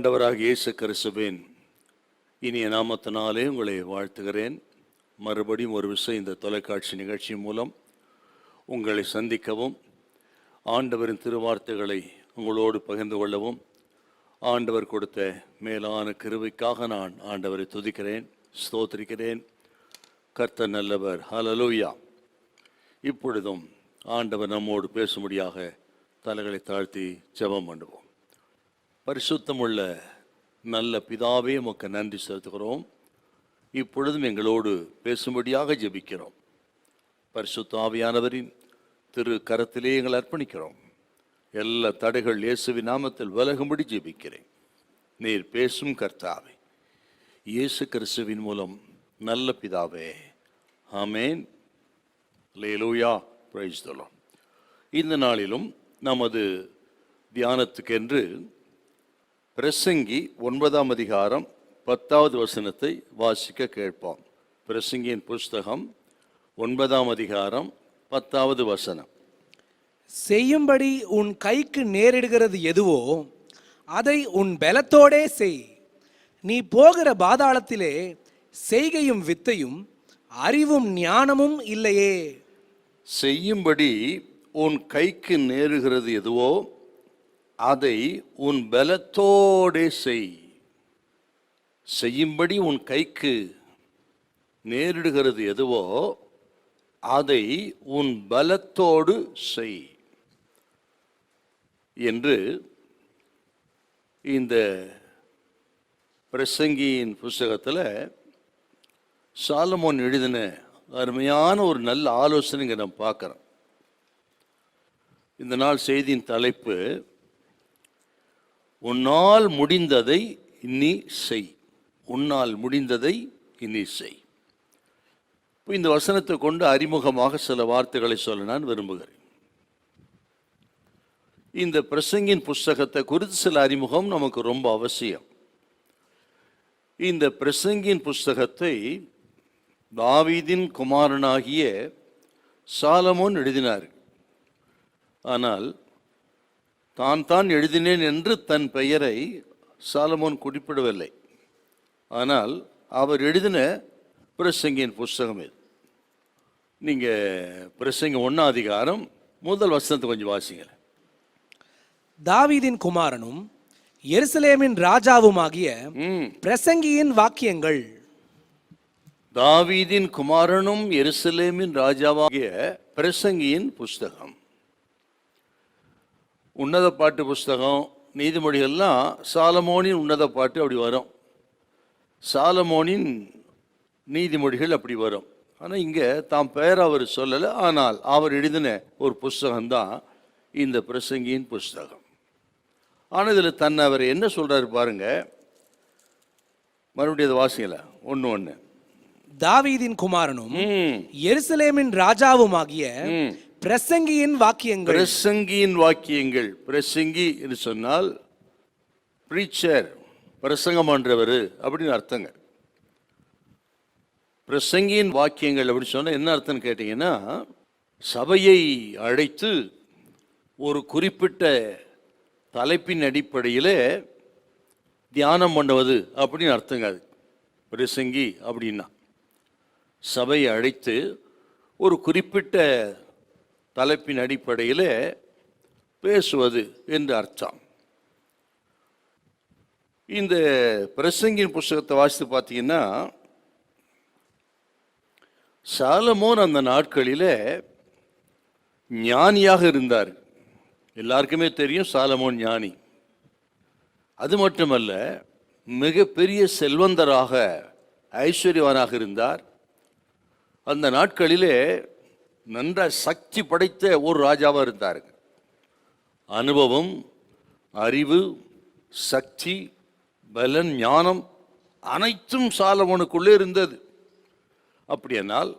ஆண்டவராகிய இயேசு கிறிஸ்துவின் இனிய நாமத்தினாலே உங்களை வாழ்த்துகிறேன். மறுபடியும் ஒரு விஷயம், இந்த தொலைக்காட்சி நிகழ்ச்சி மூலம் உங்களை சந்திக்கவும், ஆண்டவரின் திருவார்த்தைகளை உங்களோடு பகிர்ந்து கொள்ளவும் ஆண்டவர் கொடுத்த மேலான கிருபைக்காக நான் ஆண்டவரை துதிக்கிறேன், ஸ்தோத்திரிக்கிறேன். கர்த்தர் நல்லவர். ஹல்லேலூயா. இப்பொழுதும் ஆண்டவர் நம்மோடு பேசும்படியாக தலைகளை தாழ்த்தி ஜெபம் பண்ணுவோம். பரிசுத்தமுள்ள நல்ல பிதாவே, உமக்கு நன்றி செலுத்துகிறோம். இப்பொழுதும் எங்களோடு பேசும்படியாக ஜெபிக்கிறோம். பரிசுத்த ஆவியானவரின் திரு கரத்திலே எங்களை அர்ப்பணிக்கிறோம். எல்லா தடைகள் இயேசுவின் நாமத்தில் விலகும்படி ஜெபிக்கிறேன். நீர் பேசும் கர்த்தாவே, இயேசு கிறிஸ்துவின் மூலம் நல்ல பிதாவே, ஆமேன். அல்லேலூயா. Price the Lord. இந்த நாளிலும் நமது தியானத்துக்கென்று பிரசங்கி 9ஆம் அதிகாரம் 10வது வசனத்தை வாசிக்க கேட்போம். பிரசங்கியின் புஸ்தகம் 9ஆம் அதிகாரம் 10வது வசனம். செய்யும்படி உன் கைக்கு நேரிடுகிறது எதுவோ அதை உன் பலத்தோடே செய். நீ போகிற பாதாளத்திலே செய்கையும் வித்தையும் அறிவும் ஞானமும் இல்லையே. செய்யும்படி உன் கைக்கு நேருகிறது எதுவோ அதை உன் பலத்தோடே செய். செய்யும்படி உன் கைக்கு நேரிடுகிறது எதுவோ அதை உன் பலத்தோடு செய் என்று இந்த பிரசங்கியின் புஸ்தகத்தில் சாலமோன் எழுதின அருமையான ஒரு நல்ல ஆலோசனைங்க நம்ம பார்க்குறோம். இந்த நாள் செய்தியின் தலைப்பு, உன்னால் முடிந்ததை இனி செய். உன்னால் முடிந்ததை இனி செய். இப்போ இந்த வசனத்தை கொண்டு அறிமுகமாக சில வார்த்தைகளை சொல்ல நான் விரும்புகிறேன். இந்த பிரசங்கின் புஸ்தகத்தை குறித்து சில அறிமுகம் நமக்கு ரொம்ப அவசியம். இந்த பிரசங்கின் புஸ்தகத்தை தாவீதின் குமாரனாகிய சாலமோன் எழுதினார். ஆனால் தான் எழுதினேன் என்று தன் பெயரை சாலமோன் குறிப்பிடவில்லை. ஆனால் அவர் எழுதின பிரசங்கியின் புஸ்தகம் இது. நீங்கள் பிரசங்க 1ஆம் அதிகாரம் 1 வசனத்தை கொஞ்சம் வாசிங்க. தாவீதின் குமாரனும் எருசலேமின் ராஜாவுமாகிய பிரசங்கியின் வாக்கியங்கள். தாவீதின் குமாரனும் எருசலேமின் ராஜாவாகிய பிரசங்கியின் புஸ்தகம். உன்னத பாட்டு புஸ்தகம், நீதிமொழிகள்லாம் சாலமோனின் உன்னத பாட்டு அப்படி வரும், சாலமோனின் நீதிமொழிகள் அப்படி வரும். ஆனால் இங்கே தாம் பெயர் அவர் சொல்லலை. ஆனால் அவர் எழுதின ஒரு புஸ்தகம்தான் இந்த பிரசங்கியின் புஸ்தகம். ஆனால் இதில் தன்னை அவர் என்ன சொல்கிறாரு பாருங்க. மறுபடியும் அதை வாசிங்கள. 1:1. தாவீதின் குமாரனும் எருசலேமின் ராஜாவுமாகிய பிரசங்கியின் வாக்கியங்கள். பிரசங்கியின் வாக்கியங்கள். பிரசங்கி என்று சொன்னால் பிரீச்சர், பிரசங்கம் பண்றவர் அப்படின்னு அர்த்தங்க. பிரசங்கியின் வாக்கியங்கள் அப்படின்னு சொன்னால் என்ன அர்த்தம்னு கேட்டீங்கன்னா, சபையை அழைத்து ஒரு குறிப்பிட்ட தலைப்பின் அடிப்படையில் தியானம் பண்ணுவது அப்படின்னு அர்த்தங்க. அது பிரசங்கி அப்படின்னா சபையை அழைத்து ஒரு குறிப்பிட்ட தலைப்பின் அடிப்படையில் பேசுவது என்று அர்த்தம். இந்த பிரசங்கின் புஸ்தகத்தை வாசித்து பார்த்தீங்கன்னா, சாலமோன் அந்த நாட்களில் ஞானியாக இருந்தார். எல்லாருக்குமே தெரியும் சாலமோன் ஞானி. அது மட்டுமல்ல, மிகப்பெரிய செல்வந்தராக ஐஸ்வர்யவானாக இருந்தார். அந்த நாட்களிலே நன்ற சக்தி படைத்த ஒரு ராஜாவாக இருந்தாருங்க. அனுபவம், அறிவு, சக்தி, பலன், ஞானம் அனைத்தும் சாலமோனுக்குள்ளே இருந்தது. அப்படியானால்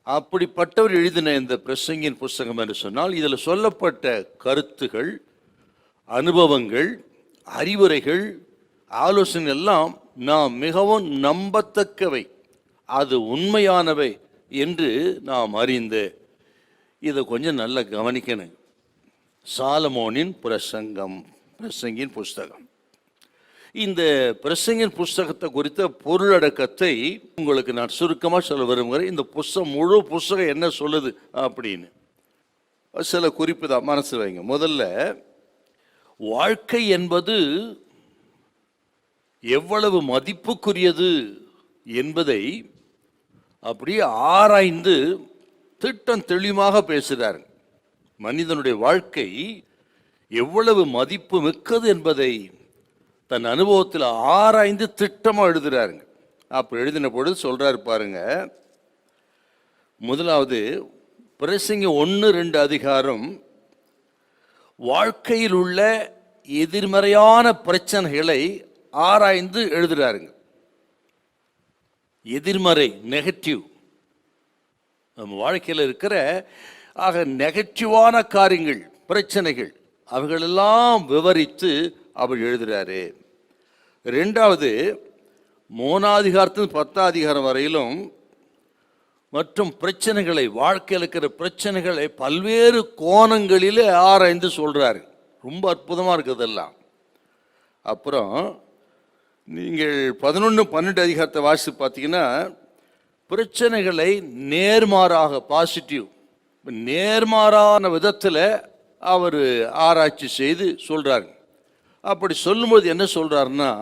அப்படிப்பட்டவர் எழுதின இந்த பிரசங்கின் புஸ்தகம் என்று சொன்னால், இதில் சொல்லப்பட்ட கருத்துகள், அனுபவங்கள், அறிவுரைகள், ஆலோசனை எல்லாம் நாம் மிகவும் நம்பத்தக்கவை, அது உண்மையானவை என்று நாம் அறிந்து இதை கொஞ்சம் நல்லா கவனிக்கணும். சாலமோனின் பிரசங்கின் புஸ்தகம். இந்த பிரசங்கின் புஸ்தகத்தை குறித்த பொருளடக்கத்தை உங்களுக்கு நான் சுருக்கமாக சொல்ல விரும்புகிறேன். இந்த முழு புஸ்தகம் என்ன சொல்லுது அப்படின்னு சில குறிப்பு தான் மனசு வைங்க. முதல்ல, வாழ்க்கை என்பது எவ்வளவு மதிப்புக்குரியது என்பதை அப்படியே ஆராய்ந்து திட்டம் தெளிவாக பேசுகிறார். மனிதனுடைய வாழ்க்கை எவ்வளவு மதிப்பு மிக்கது என்பதை தன் அனுபவத்தில் ஆராய்ந்து திட்டமாக எழுதுறாருங்க. அப்போ எழுதின பொழுது சொல்றாரு பாருங்க. முதலாவது பிரசங்கி 1-2 அதிகாரம் வாழ்க்கையில் உள்ள எதிர்மறையான பிரச்சனைகளை ஆராய்ந்து எழுதுறாருங்க. எதிர்மறை, நெகட்டிவ், நம்ம வாழ்க்கையில் இருக்கிற நெகட்டிவான காரியங்கள், பிரச்சனைகள், அவைகளெல்லாம் விவரித்து அவர் எழுதுறாரு. ரெண்டாவது, 3ஆம் அதிகாரத்தில் 10ஆம் அதிகாரம் வரையிலும் மற்றும் பிரச்சனைகளை, வாழ்க்கையில் இருக்கிற பிரச்சனைகளை பல்வேறு கோணங்களிலே ஆராய்ந்து சொல்றாரு. ரொம்ப அற்புதமாக இருக்குதெல்லாம். அப்புறம் நீங்கள் 11-12 அதிகாரத்தை வாசித்து பார்த்தீங்கன்னா, பிரச்சனைகளை நேர்மாறாக, பாசிட்டிவ், நேர்மாறான விதத்தில் அவர் ஆராய்ச்சி செய்து சொல்றாரு. அப்படி சொல்லும்போது என்ன சொல்றாருன்னா,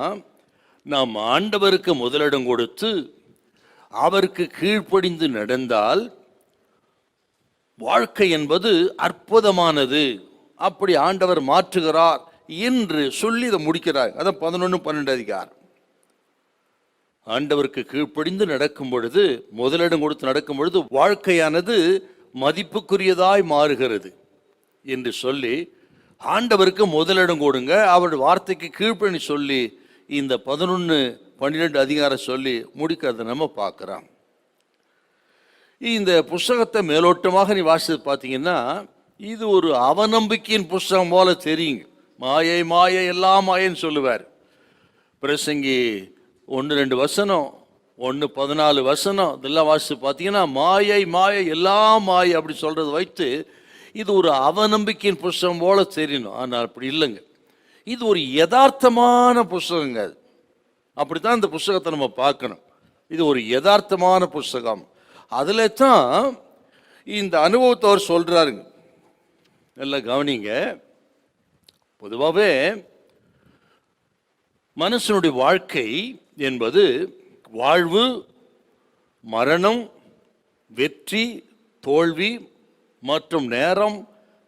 நாம் ஆண்டவருக்கு முதலிடம் கொடுத்து அவருக்கு கீழ்ப்படிந்து நடந்தால் வாழ்க்கை என்பது அற்புதமானது, அப்படி ஆண்டவர் மாற்றுகிறார் என்று சொல்லி இதை முடிக்கிறார். அதான் 11-12 அதிகாரம். ஆண்டவருக்கு கீழ்ப்படிந்து நடக்கும் பொழுது, முதலிடம் கொடுத்து நடக்கும் பொழுது வாழ்க்கையானது மதிப்புக்குரியதாய் மாறுகிறது என்று சொல்லி, ஆண்டவருக்கு முதலிடம் கொடுங்க, அவருடைய வார்த்தைக்கு கீழ்ப்பணி சொல்லி இந்த 11-12 அதிகாரம் சொல்லி முடிக்கிறத நம்ம பார்க்குறோம். இந்த புஸ்தகத்தை மேலோட்டமாக நீ வாசித்து பார்த்தீங்கன்னா, இது ஒரு அவநம்பிக்கையின் புஸ்தகம் போல தெரியுங்க. மாயை மாயை எல்லாம் மாயன்னு சொல்லுவார். பிரசங்கி 1-2 வசனம், 1-14 வசனம், இதெல்லாம் வாசித்து பார்த்தீங்கன்னா மாயை மாயை எல்லாம் மாயை அப்படி சொல்றது வைத்து இது ஒரு அவநம்பிக்கையின் புஸ்தகம் போல தெரியணும். ஆனால் அப்படி இல்லைங்க. இது ஒரு யதார்த்தமான புஸ்தகங்க. அப்படித்தான் இந்த புஸ்தகத்தை நம்ம பார்க்கணும். இது ஒரு யதார்த்தமான புஸ்தகம். அதில் தான் இந்த அனுபவத்தை அவர் சொல்றாருங்க. எல்லாம் கவனிங்க. பொதுவாகவே மனுஷனுடைய வாழ்க்கை என்பது வாழ்வு, மரணம், வெற்றி, தோல்வி மற்றும் நேரம்,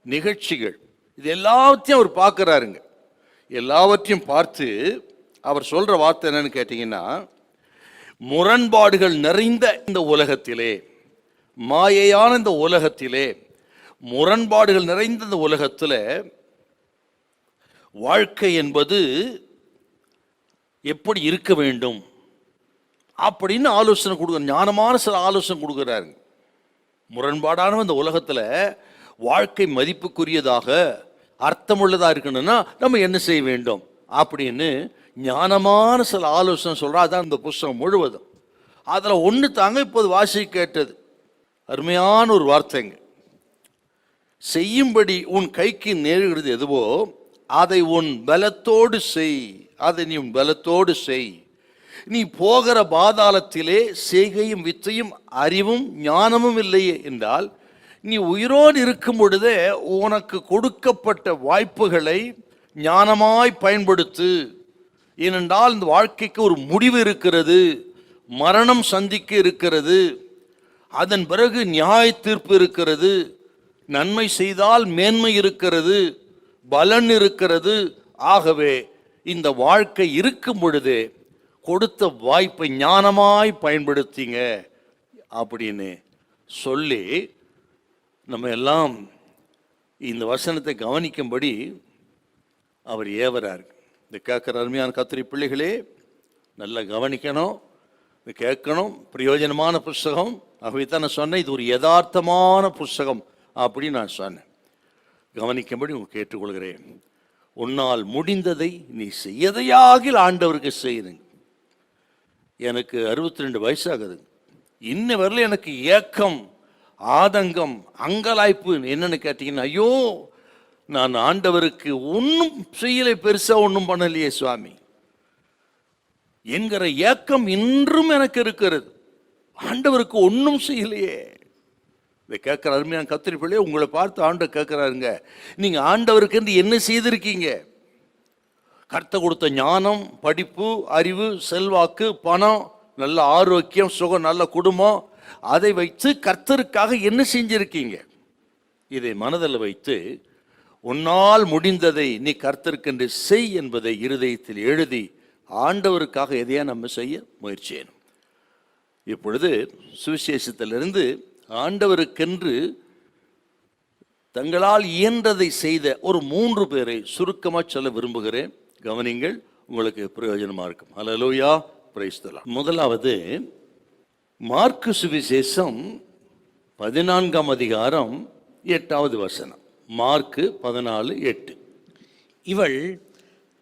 நிகழ்ச்சிகள், இது எல்லாத்தையும் அவர் பார்க்குறாருங்க. எல்லாவற்றையும் பார்த்து அவர் சொல்ற வார்த்தை என்னன்னு கேட்டீங்கன்னா, முரண்பாடுகள் நிறைந்த இந்த உலகத்திலே, மாயையான இந்த உலகத்திலே, முரண்பாடுகள் நிறைந்த இந்த உலகத்தில் வாழ்க்கை என்பது எப்படி இருக்க வேண்டும் அப்படின்னு ஆலோசனை கொடுக்குற, ஞானமான சில ஆலோசனை கொடுக்குறாருங்க. முரண்பாடான இந்த உலகத்தில் வாழ்க்கை மதிப்புக்குரியதாக அர்த்தமுள்ளதாக இருக்கணும்னா நம்ம என்ன செய்ய வேண்டும் அப்படின்னு ஞானமான சில ஆலோசனை சொல்கிறா. அதான் இந்த புஸ்தகம் முழுவதும். அதில் ஒன்று தாங்க இப்போது வாசி கேட்டது. அருமையான ஒரு வார்த்தைங்க. செய்யும்படி உன் கைக்கு நேருகிறது எதுவோ அதை உன் பலத்தோடு செய், அதை நீ உன் பலத்தோடு செய். நீ போகிற பாதாளத்திலே செய்கையும் வித்தையும் அறிவும் ஞானமும் இல்லையே என்றால், நீ உயிரோடு இருக்கும் பொழுதே உனக்கு கொடுக்கப்பட்ட வாய்ப்புகளை ஞானமாய் பயன்படுத்து. ஏனென்றால் இந்த வாழ்க்கைக்கு ஒரு முடிவு இருக்கிறது, மரணம் சந்திக்க இருக்கிறது, அதன் பிறகு நியாய தீர்ப்பு இருக்கிறது, நன்மை செய்தால் மேன்மை இருக்கிறது, பலன் இருக்கிறது. ஆகவே இந்த வாழ்க்கை இருக்கும் பொழுதே கொடுத்த வாய்ப்பை ஞானமாய் பயன்படுத்திங்க அப்படின்னு சொல்லி நம்ம எல்லாம் இந்த வசனத்தை கவனிக்கும்படி அவர் ஏவரார். இந்த கேட்குற அருமையான கத்திரி பிள்ளைகளே, நல்லா கவனிக்கணும், இது கேட்கணும். பிரயோஜனமான புஸ்தகம். ஆகவே தான் நான் சொன்னேன், இது ஒரு யதார்த்தமான புஸ்தகம் அப்படின்னு நான் சொன்னேன். கவனிக்கும்படி கேட்டுக்கொள்கிறேன். உன்னால் முடிந்ததை நீ செய்யதையாகில் ஆண்டவருக்கு செய்யுங்க. எனக்கு 62 வயசாகுது. இன்ன வரல எனக்கு ஏக்கம், ஆதங்கம், அங்கலாய்ப்பு என்னன்னு கேட்டீங்கன்னா, ஐயோ நான் ஆண்டவருக்கு ஒன்றும் செய்யலை, பெருசாக ஒன்றும் பண்ணலையே சுவாமி, என்கிற ஏக்கம் இன்றும் எனக்கு இருக்கிறது. ஆண்டவருக்கு ஒன்றும் செய்யலையே. இதை கேட்குற அருமையான கத்திரி பிள்ளையே, உங்களை பார்த்து ஆண்டவர் கேட்குறாருங்க, நீங்கள் ஆண்டவருக்கு என்று என்ன செய்திருக்கீங்க? கர்த்தர் கொடுத்த ஞானம், படிப்பு, அறிவு, செல்வாக்கு, பணம், நல்ல ஆரோக்கியம், சுகம், நல்ல குடும்பம், அதை வைத்து கர்த்தருக்காக என்ன செஞ்சிருக்கீங்க? இதை மனதில் வைத்து உன்னால் முடிந்ததை நீ கர்த்தருக்கென்று செய் என்பதை இருதயத்தில் எழுதி ஆண்டவருக்காக எதையா நம்ம செய்ய முயற்சி செய்யணும். இப்பொழுது சுவிசேஷத்திலிருந்து ஆண்டவருக்கென்று தங்களால் இயன்றதை செய்த ஒரு 3 பேரை சுருக்கமாக சொல்ல விரும்புகிறேன். கவனிங்கள், உங்களுக்கு பிரயோஜனமா இருக்கும். அல்லேலூயா, பிரைஸ் தி லார்ட். முதலாவது மார்க்கு சுவிசேஷம் 14ஆம் அதிகாரம் 8வது வசனம். மார்க்கு 14:8. இவள்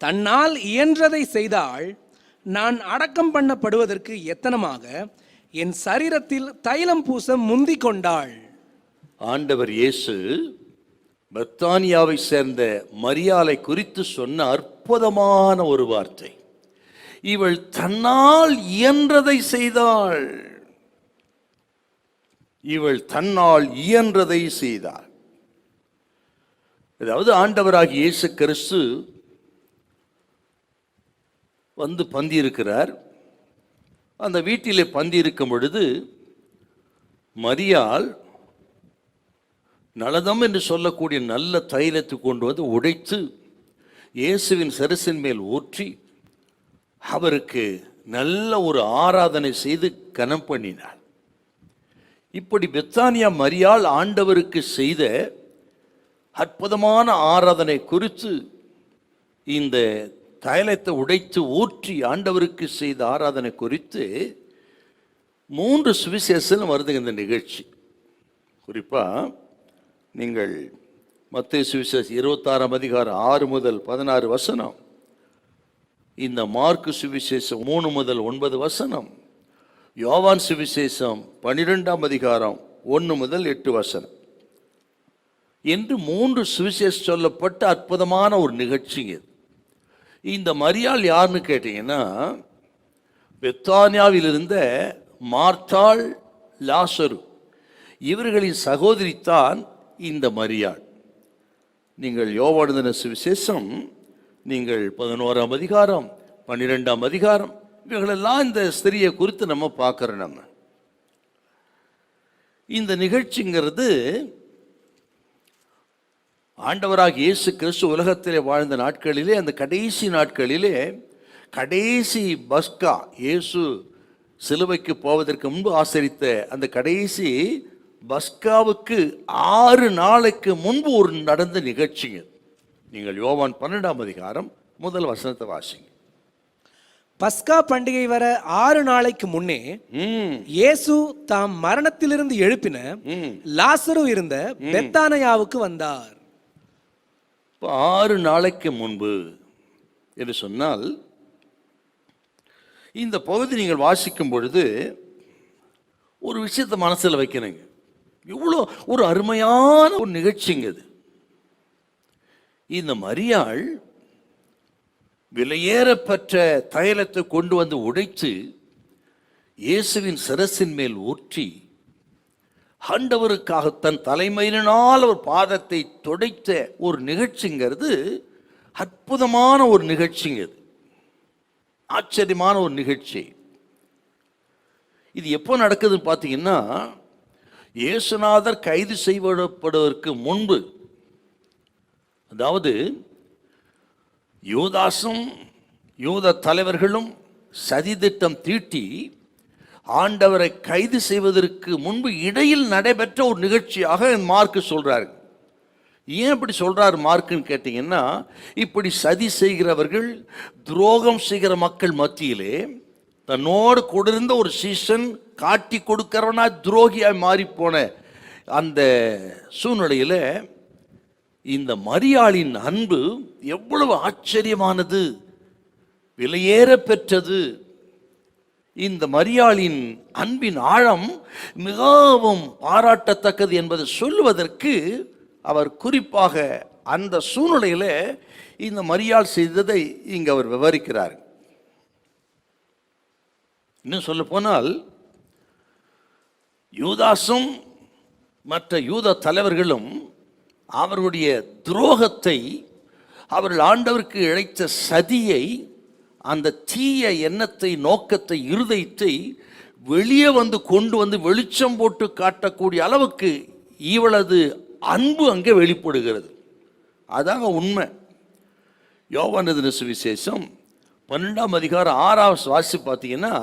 தன்னால் இயன்றதை செய்தால் நான் அடக்கம் பண்ணப்படுவதற்கு எத்தனமாக என் சரீரத்தில் தைலம் பூச முந்திக் கொண்டாள். ஆண்டவர் இயேசு பெத்தானியாவை சேர்ந்த மரியாளை குறித்து சொன்ன அற்புதமான ஒரு வார்த்தை. இவள் தன்னால் இயன்றதை செய்தாள். இவள் தன்னால் இயன்றதை செய்தாள். அதாவது ஆண்டவராகிய இயேசு கிறிஸ்து வந்து பந்தியிருக்கிறார். அந்த வீட்டிலே பந்தியிருக்கும் பொழுது மரியாள் நலதம் என்று சொல்லக்கூடிய நல்ல தைலத்தை கொண்டு வந்து உடைத்து இயேசுவின் சிரசின் மேல் ஊற்றி அவருக்கு நல்ல ஒரு ஆராதனை செய்து கனம் பண்ணினார். இப்படி பெத்தானியா மரியாள் ஆண்டவருக்கு செய்த அற்புதமான ஆராதனை குறித்து, இந்த தைலத்தை உடைத்து ஊற்றி ஆண்டவருக்கு செய்த ஆராதனை குறித்து 3 சுவிசேஷம் வருது இந்த நிகழ்ச்சி. குறிப்பாக நீங்கள் மத்தேயு சுவிசேஷம் 26ஆம் அதிகாரம் 6 முதல் 16 வசனம், இந்த மார்க்கு சுவிசேஷம் 3 முதல் 9 வசனம், யோவான் சுவிசேஷம் 12ஆம் அதிகாரம் 1 முதல் 8 வசனம் என்று 3 சுவிசேஷம் சொல்லப்பட்ட அற்புதமான ஒரு நிகழ்ச்சி இது. இந்த மரியாள் யாருன்னு கேட்டீங்கன்னா, பெத்தானியாவில் இருந்த மார்த்தாள், லாசரு இவர்களின் சகோதரித்தான் இந்த மரியாள். நீங்கள் யோவான் எழுதின சுவிசேஷம், நீங்கள் 11ஆம் அதிகாரம், 12ஆம் அதிகாரம், இவர்களெல்லாம் இந்த ஸ்திரியை குறித்து நம்ம பார்க்குறோம். நம்ம இந்த நிகழ்ச்சிங்கிறது ஆண்டவராக இயேசு கிறிஸ்து உலகத்திலே வாழ்ந்த நாட்களிலே, அந்த கடைசி நாட்களிலே, கடைசி பஸ்கா, இயேசு சிலுவைக்கு போவதற்கு முன்பு ஆசரித்த அந்த கடைசி பஸ்காவுக்கு 6 நாளைக்கு முன்பு ஒரு நடந்த நிகழ்ச்சிங்க. நீங்கள் யோவான் 12ஆம் அதிகாரம் முதல் வசனத்தை வாசிங்க. பஸ்கா பண்டிகை வர 6 நாளைக்கு முன்னே இயேசு தாம் மரணத்திலிருந்து எழுப்பின லாசரு இருந்த பெத்தானியாவுக்கு வந்தார். 6 நாளைக்கு முன்பு என்று சொன்னால், இந்த பகுதி நீங்கள் வாசிக்கும் பொழுது ஒரு விஷயத்தை மனசில் வைக்கணுங்க. இவ்வளோ ஒரு அருமையான ஒரு நிகழ்ச்சிங்க இது. இந்த மரியாள் விலையேறப்பெற்ற தைலத்தை கொண்டு வந்து உடைத்து இயேசுவின் சிரசின் மேல் ஊற்றி ஆண்டவருக்காக தன் தலைமையினால் ஒரு பாதத்தை துடைத்த ஒரு நிகழ்ச்சிங்கிறது அற்புதமான ஒரு நிகழ்ச்சிங்க. இது ஆச்சரியமான ஒரு நிகழ்ச்சி. இது எப்போ நடக்குதுன்னு பார்த்தீங்கன்னா, இயேசுநாதர் கைது செய்யப்படுவதற்கு முன்பு, அதாவது யூதாசும் யூத தலைவர்களும் சதித்திட்டம் தீட்டி ஆண்டவரை கைது செய்வதற்கு முன்பு இடையில் நடைபெற்ற ஒரு நிகழ்ச்சியாக மார்க்கு சொல்றாரு. ஏன் இப்படி சொல்றாரு மார்க்குன்னு கேட்டீங்கன்னா, இப்படி சதி செய்கிறவர்கள், துரோகம் செய்கிற மக்கள் மத்தியிலே தன்னோடு கொடுந்த ஒரு சீசன் காட்டி கொடுக்கிறவனா துரோகியாய் மாறி போன அந்த சூழ்நிலையில் இந்த மரியாளின் அன்பு எவ்வளவு ஆச்சரியமானது, விலையேற பெற்றது. இந்த மரியாளின் அன்பின் ஆழம் மிகவும் பாராட்டத்தக்கது என்பதை சொல்லுவதற்கு அவர் குறிப்பாக அந்த சூழ்நிலையில் இந்த மரியாள் செய்ததை இங்கு அவர் விவரிக்கிறார். இன்னும் சொல்ல போனால் யூதாசும் மற்ற யூத தலைவர்களும் அவர்களுடைய துரோகத்தை, அவர்கள் ஆண்டவருக்கு இழைத்த சதியை, அந்த தீய எண்ணத்தை, நோக்கத்தை, இருதயத்தை வெளியே கொண்டு வந்து வெளிச்சம் போட்டு காட்டக்கூடிய அளவுக்கு இவளது அன்பு அங்கே வெளிப்படுகிறது. அதாங்க உண்மை. யோவான் எழுதின சுவிசேஷம் 12ஆம் அதிகாரம் 6வது வாசி பார்த்தீங்கன்னா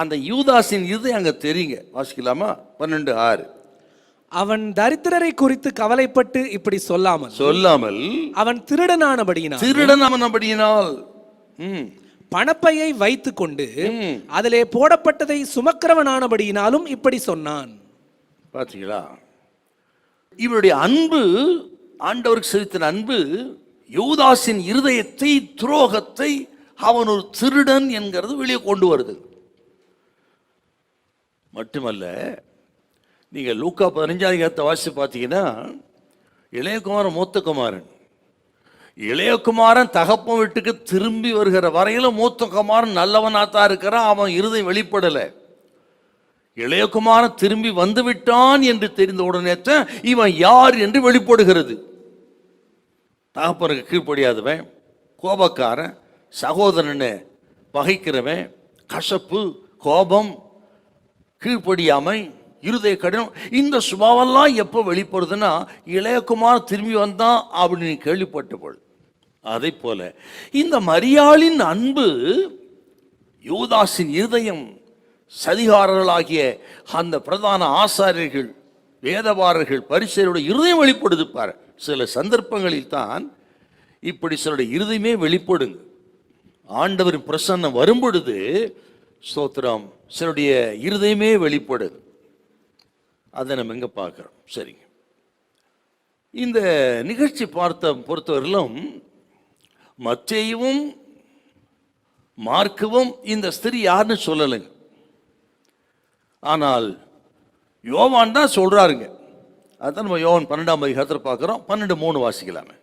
அந்த யூதாசின் இருதயம் அங்கே தெரியுங்க. வாசிக்கலாமா? 12:6. அவன் தரித்திரரை குறித்து கவலைப்பட்டு இப்படி சொல்லாமல் அவன் திருடனானபடியினால் பணப்பையை வைத்துக் கொண்டு அதிலே போடப்பட்டதை சுமக்கிறவனானபடியினாலும் இப்படி சொன்னான். பார்த்தீங்களா? இவருடைய அன்பு, ஆண்டவருக்கு செலுத்தின அன்பு யூதாசின் இருதயத்தை, துரோகத்தை, அவன் ஒரு திருடன் என்கிறது வெளியே கொண்டு வருது. மட்டுமல்ல, நீங்கள் லூக்கா 15 வாசி பார்த்தீங்கன்னா இளையகுமாரன், மூத்த குமாரன், இளையகுமாரன் தகப்பன் வீட்டுக்கு திரும்பி வருகிற வரையில மூத்த குமாரன் நல்லவனாத்தான் இருக்கிறான். அவன் இருதயம் வெளிப்படலை. இளையகுமாரன் திரும்பி வந்து விட்டான் என்று தெரிந்த உடனே இவன் யார் என்று வெளிப்படுகிறது. தகப்பனுக்கு கீழ்ப்படியாதவன், கோபக்காரன், சகோதரனை பகைக்கிறவன், கசப்பு, கோபம், கீழ்ப்படியாமை, இருதய கடினம், இந்த சுபாவெல்லாம் எப்போ வெளிப்படுதுன்னா இளையகுமார் திரும்பி வந்தான் அப்படின்னு கேள்விப்பட்டபோது. அதை போல இந்த மரியாளின் அன்பு யூதாசின் இருதயம், சதிகாரர்களாகிய அந்த பிரதான ஆசாரியர்கள், வேதபாரர்கள், பரிசேயருடைய இருதயம் வெளிப்படுது பாரு. சில சந்தர்ப்பங்களில் தான் இப்படி சிலருடைய இருதயமே வெளிப்படுங்க. ஆண்டவரின் பிரசன்னம் வரும்பொழுது ஸ்தோத்திரம், சிலருடைய இருதயமே வெளிப்படுது. அதை நம்ம எங்கே பார்க்குறோம்? சரிங்க, இந்த நிகழ்ச்சி பொறுத்தவரையிலும் மத்தேயுவும் மார்க்குவும் இந்த ஸ்திரீ யாருன்னு சொல்லலைங்க. ஆனால் யோவான் தான் சொல்றாருங்க. அதான் நம்ம யோவான் 12ஆம் அதிகாரத்தில் பார்க்குறோம். 12:3 வாசிக்கலாமே.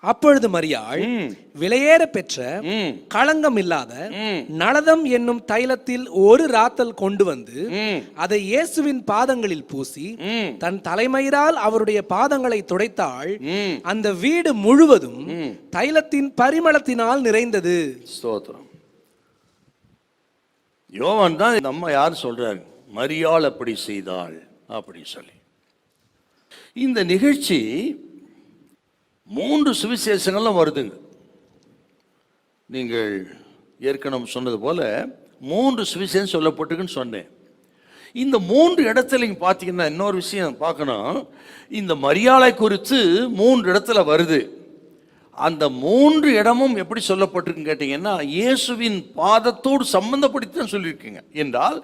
அப்பொழுது மரியாள் விலையேற பெற்ற களங்கம் இல்லாத நளதம் என்னும் தைலத்தில் ஒரு ராத்தல் கொண்டு வந்து அதை இயேசுவின் பாதங்களில் பூசி தன் தலைமயிரால் அவருடைய பாதங்களை துடைத்தாள். அந்த வீடு முழுவதும் தைலத்தின் பரிமளத்தினால் நிறைந்தது. ஸ்தோத்திரம். யோவான் தான் நம்ம யார் சொல்றாரு, மரியாள் அப்படி செய்தாள் அப்படி சொல்லி. இந்த நிகழ்ச்சி 3 சுவிசேஷங்கள்லாம் வருதுங்க. நீங்கள் ஏற்கனவே சொன்னது போல 3 சுவிசேஷம் சொல்லப்பட்டிருக்குன்னு சொன்னேன். இந்த 3 இடத்துல நீங்கள் பார்த்தீங்கன்னா இன்னொரு விஷயம் பார்க்கணும். இந்த மரியாளை குறித்து 3 இடத்துல வருது. அந்த 3 இடமும் எப்படி சொல்லப்பட்டிருக்குன்னு கேட்டீங்கன்னா இயேசுவின் பாதத்தோடு சம்பந்தப்படுத்தி தான் சொல்லியிருக்கீங்க. என்றால்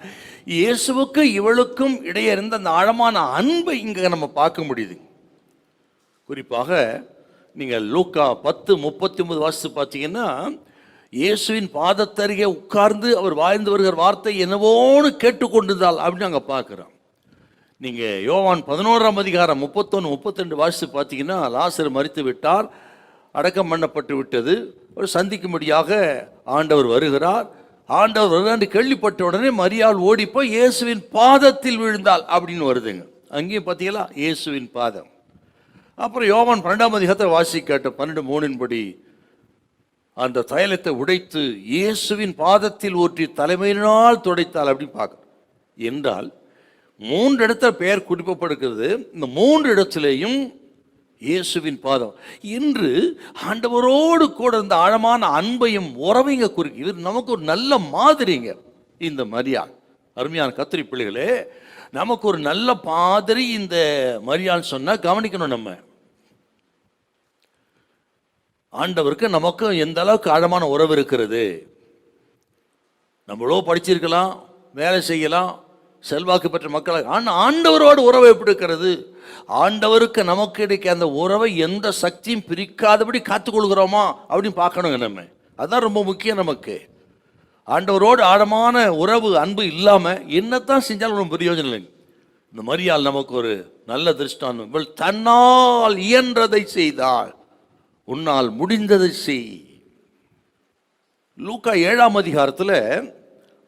இயேசுவுக்கு இவளுக்கும் இடையே இருந்த அந்த ஆழமான அன்பை இங்கே நம்ம பார்க்க முடியுது. குறிப்பாக நீங்கள் லூக்கா 10:39 வாசித்து பார்த்தீங்கன்னா இயேசுவின் பாதத்தருகே உட்கார்ந்து அவர் வாழ்ந்து வருகிற வார்த்தை என்னவோன்னு கேட்டுக்கொண்டிருந்தால் அப்படின்னு நாங்கள் பார்க்குறோம். நீங்கள் யோவான் 11ஆம் அதிகாரம் 31-32 வாசித்து பார்த்தீங்கன்னா லாசர் மரித்து விட்டார், அடக்கம் பண்ணப்பட்டு விட்டது, ஒரு சந்திக்கும்படியாக ஆண்டவர் வருகிறார். ஆண்டவர் வருகிறான்னு கேள்விப்பட்ட உடனே மரியாள் ஓடிப்போய் இயேசுவின் பாதத்தில் விழுந்தாள் அப்படின்னு வருதுங்க. அங்கேயும் பார்த்தீங்களா இயேசுவின் பாதம். அப்புறம் யோவான் 12ஆம் அதிகாரத்தை வாசி கேட்ட 12:3 அந்த தைலத்தை உடைத்து இயேசுவின் பாதத்தில் ஊற்றி தலைமையினால் துடைத்தாள் அப்படின்னு பார்க்க. என்றால் 3 இடத்துல பெயர் குறிப்பிடப்படுகிறது. இந்த 3 இடத்திலேயும் இயேசுவின் பாதம். இன்று ஆண்டவரோடு கூட இந்த ஆழமான அன்பையும் உறவைங்க குறிக்க இது நமக்கு ஒரு நல்ல மாதிரிங்க. இந்த மரியாள், அருமையான கத்திரி பிள்ளைகளே, நமக்கு ஒரு நல்ல மாதிரி இந்த மரியாள் சொன்னா கவனிக்கணும். நம்ம ஆண்டவருக்கு நமக்கும் எந்த அளவுக்கு ஆழமான உறவு இருக்கிறது. நம்மளோ படிச்சிருக்கலாம், வேலை செய்யலாம், செல்வாக்கு பெற்ற மக்கள், ஆனால் ஆண்டவரோடு உறவு எப்படி இருக்கிறது? ஆண்டவருக்கு நமக்கு இடைக்க அந்த உறவை எந்த சக்தியும் பிரிக்காதபடி காத்துக்கொள்கிறோமா அப்படின்னு பார்க்கணுங்க. நம்ம அதுதான் ரொம்ப முக்கியம். நமக்கு ஆண்டவரோடு ஆழமான உறவு அன்பு இல்லாமல் என்னத்தான் செஞ்சாலும் ஒன்றும் பிரயோஜனம் இல்லைங்க. இந்த மரியாள் நமக்கு ஒரு நல்ல திருஷ்டாந்தம். இவள் தன்னால் இயன்றதை செய்தாள், உன்னால் முடிந்ததை செய். லூக்கா 7ஆம் அதிகாரத்தில்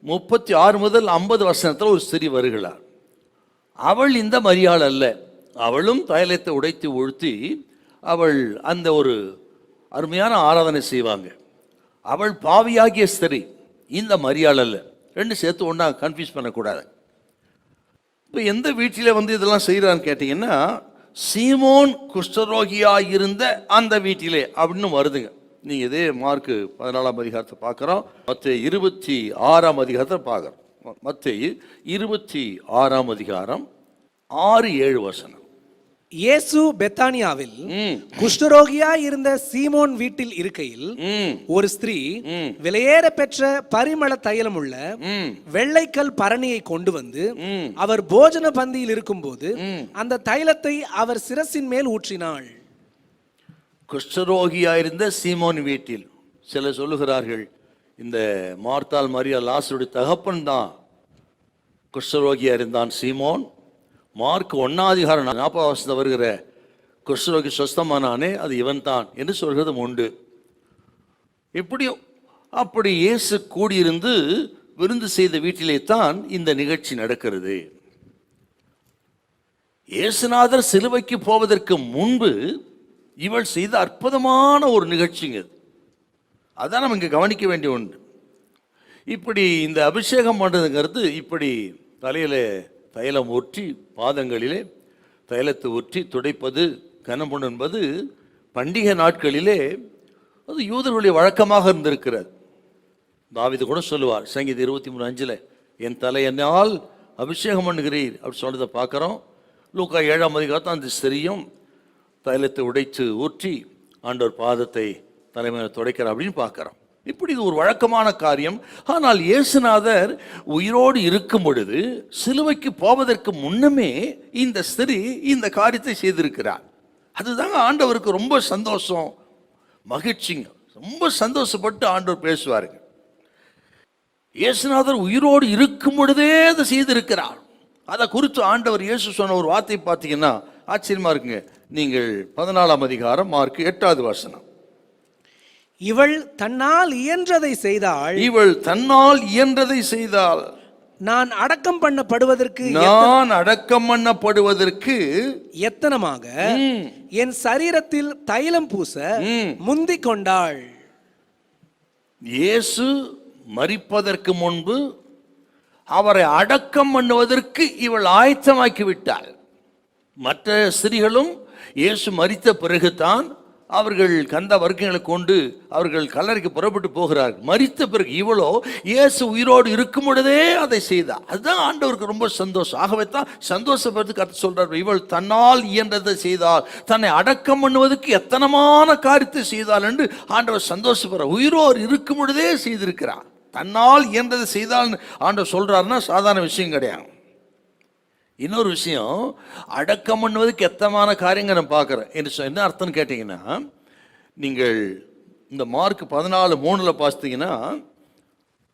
36 முதல் 50 வசனத்தில் ஒரு ஸ்திரீ வருகிறார். அவள் இந்த மரியாள் அல்ல. அவளும் தைலத்தை உடைத்து ஊழ்த்தி அவள் அந்த ஒரு அருமையான ஆராதனை செய்வாங்க. அவள் பாவியாகிய ஸ்திரீ, இந்த மரியாள் அல்ல. ரெண்டு சேர்த்து ஒன்றா கன்ஃபியூஸ் பண்ணக்கூடாது. இப்போ எந்த வீட்டில் வந்து இதெல்லாம் செய்கிறான்னு கேட்டிங்கன்னா, சீமோன் குஷ்டரோகியாக இருந்த அந்த வீட்டிலே அப்படின்னு வருதுங்க. நீங்கள் இதே மார்க்கு 14ஆம் அதிகாரத்தை பார்க்குறோம், மத்தேயு 26ஆம் அதிகாரத்தை பார்க்குறோம். மத்தேயு 26ஆம் அதிகாரம் 6-7 வசனம். இயேசு பெத்தானியாவில் குஷ்டரோகியாய் இருந்த சீமோன் வீட்டில் இருக்கையில் ஒரு ஸ்திரீ விலையேற பெற்ற பரிமள தைலம் உள்ள வெள்ளைக்கல் பரணியை கொண்டு வந்து அவர் போஜன பந்தியில் இருக்கும்போது அந்த தைலத்தை அவர் சிரசின் மேல் ஊற்றினாள். குஷ்டரோகியாயிருந்த சீமோன் வீட்டில், சிலர் சொல்லுகிறார்கள் இந்த மார்த்தாள் மரியாள் லாசருடைய தகப்பன் தான் குஷ்டரோகியா இருந்தான் சீமோன். மார்க் 1ஆம் அதிகாரம் 40 வசனத்தில் வருகிற குஷ்டரோகி சொஸ்தமானானே அது இவன் தான் என்று சொல்கிறதும் உண்டு. எப்படியோ அப்படி இயேசு கூடியிருந்து விருந்து செய்த வீட்டிலே தான் இந்த நிகழ்ச்சி நடக்கிறது. இயேசுநாதர் சிலுவைக்கு போவதற்கு முன்பு இவள் செய்த அற்புதமான ஒரு நிகழ்ச்சிங்க. அதான் நம்ம இங்கே கவனிக்க வேண்டிய ஒன்று. இப்படி இந்த அபிஷேகம் பண்ணுறதுங்கிறது, இப்படி தலையில் தைலம் ஊற்றி பாதங்களிலே தைலத்தை ஊற்றி துடைப்பது கனம்பொன் என்பது பண்டிகை நாட்களிலே அது யூதர்களுடைய வழக்கமாக இருந்திருக்கிறது. தாவீது கூட சொல்லுவார் சங்கீதம் 23:5, என் தலை என்னால் அபிஷேகம் பண்ணுகிறீர் அப்படி சொன்னதை பார்க்குறோம். லூக்கா 7ஆம் அதிகாரத்தில் அந்த ஸ்திரீயும் தைலத்தை உடைத்து ஊற்றி ஆண்டவர் பாதத்தை தலைமையில் துடைக்கிறார் அப்படின்னு பார்க்குறோம். இப்படி இது ஒரு வழக்கமான காரியம். ஆனால் இயேசுநாதர் உயிரோடு இருக்கும் பொழுது சிலுவைக்கு போவதற்கு முன்னமே இந்த ஸ்திரீ இந்த காரியத்தை செய்திருக்கிறார். அதுதாங்க ஆண்டவருக்கு ரொம்ப சந்தோஷம், மகிழ்ச்சிங்க. ரொம்ப சந்தோஷப்பட்டு ஆண்டவர் பேசுவாருங்க. இயேசுநாதர் உயிரோடு இருக்கும் பொழுதே அதை செய்திருக்கிறார். அதை குறித்து ஆண்டவர் இயேசு சொன்ன ஒரு வார்த்தை பார்த்தீங்கன்னா ஆச்சரியமா இருக்குங்க. நீங்கள் 14ஆம் அதிகாரம் மார்க் 8வது வசனம். இவள் தன்னால் இயன்றதை செய்தாள். இவள் தன்னால் இயன்றதை செய்தாள். நான் அடக்கம் பண்ணப்படுவதற்கு எத்தனமாக என் சரீரத்தில் தைலம் பூச முந்திக் கொண்டாள். இயேசு மரிப்பதற்கு முன்பு அவரை அடக்கம் பண்ணுவதற்கு இவள் ஆயத்தமாக்கி விட்டாள். மற்ற ஸ்திரீகளும் இயேசு மரித்த பிறகுதான் அவர்கள் கந்த வர்க்கங்களை கொண்டு அவர்கள் கல்லறைக்கு புறப்பட்டு போகிறார்கள். மரித்த பிறகு இவளோ இயேசு உயிரோடு இருக்கும் பொழுதே அதை செய்தார். அதுதான் ஆண்டவருக்கு ரொம்ப சந்தோஷம். ஆகவே தான் சந்தோஷப்படுறதுக்கு கருத்து சொல்றார், இவள் தன்னால் இயன்றதை செய்தால், தன்னை அடக்கம் பண்ணுவதற்கு எத்தனமான காரியத்தை செய்தால் என்று ஆண்டவர் சந்தோஷப்படுற. உயிரோடு இருக்கும் பொழுதே செய்திருக்கிறார். தன்னால் இயன்றதை செய்தால் ஆண்டவர் சொல்றாருன்னா சாதாரண விஷயம் கிடையாது. இன்னொரு விஷயம், அடக்கம் பண்ணுவதுக்கு எத்தமான காரியங்கள் நான் பார்க்குறேன் என்று என்ன அர்த்தம்னு கேட்டிங்கன்னா, நீங்கள் இந்த மார்க் 14:3 பார்த்தீங்கன்னா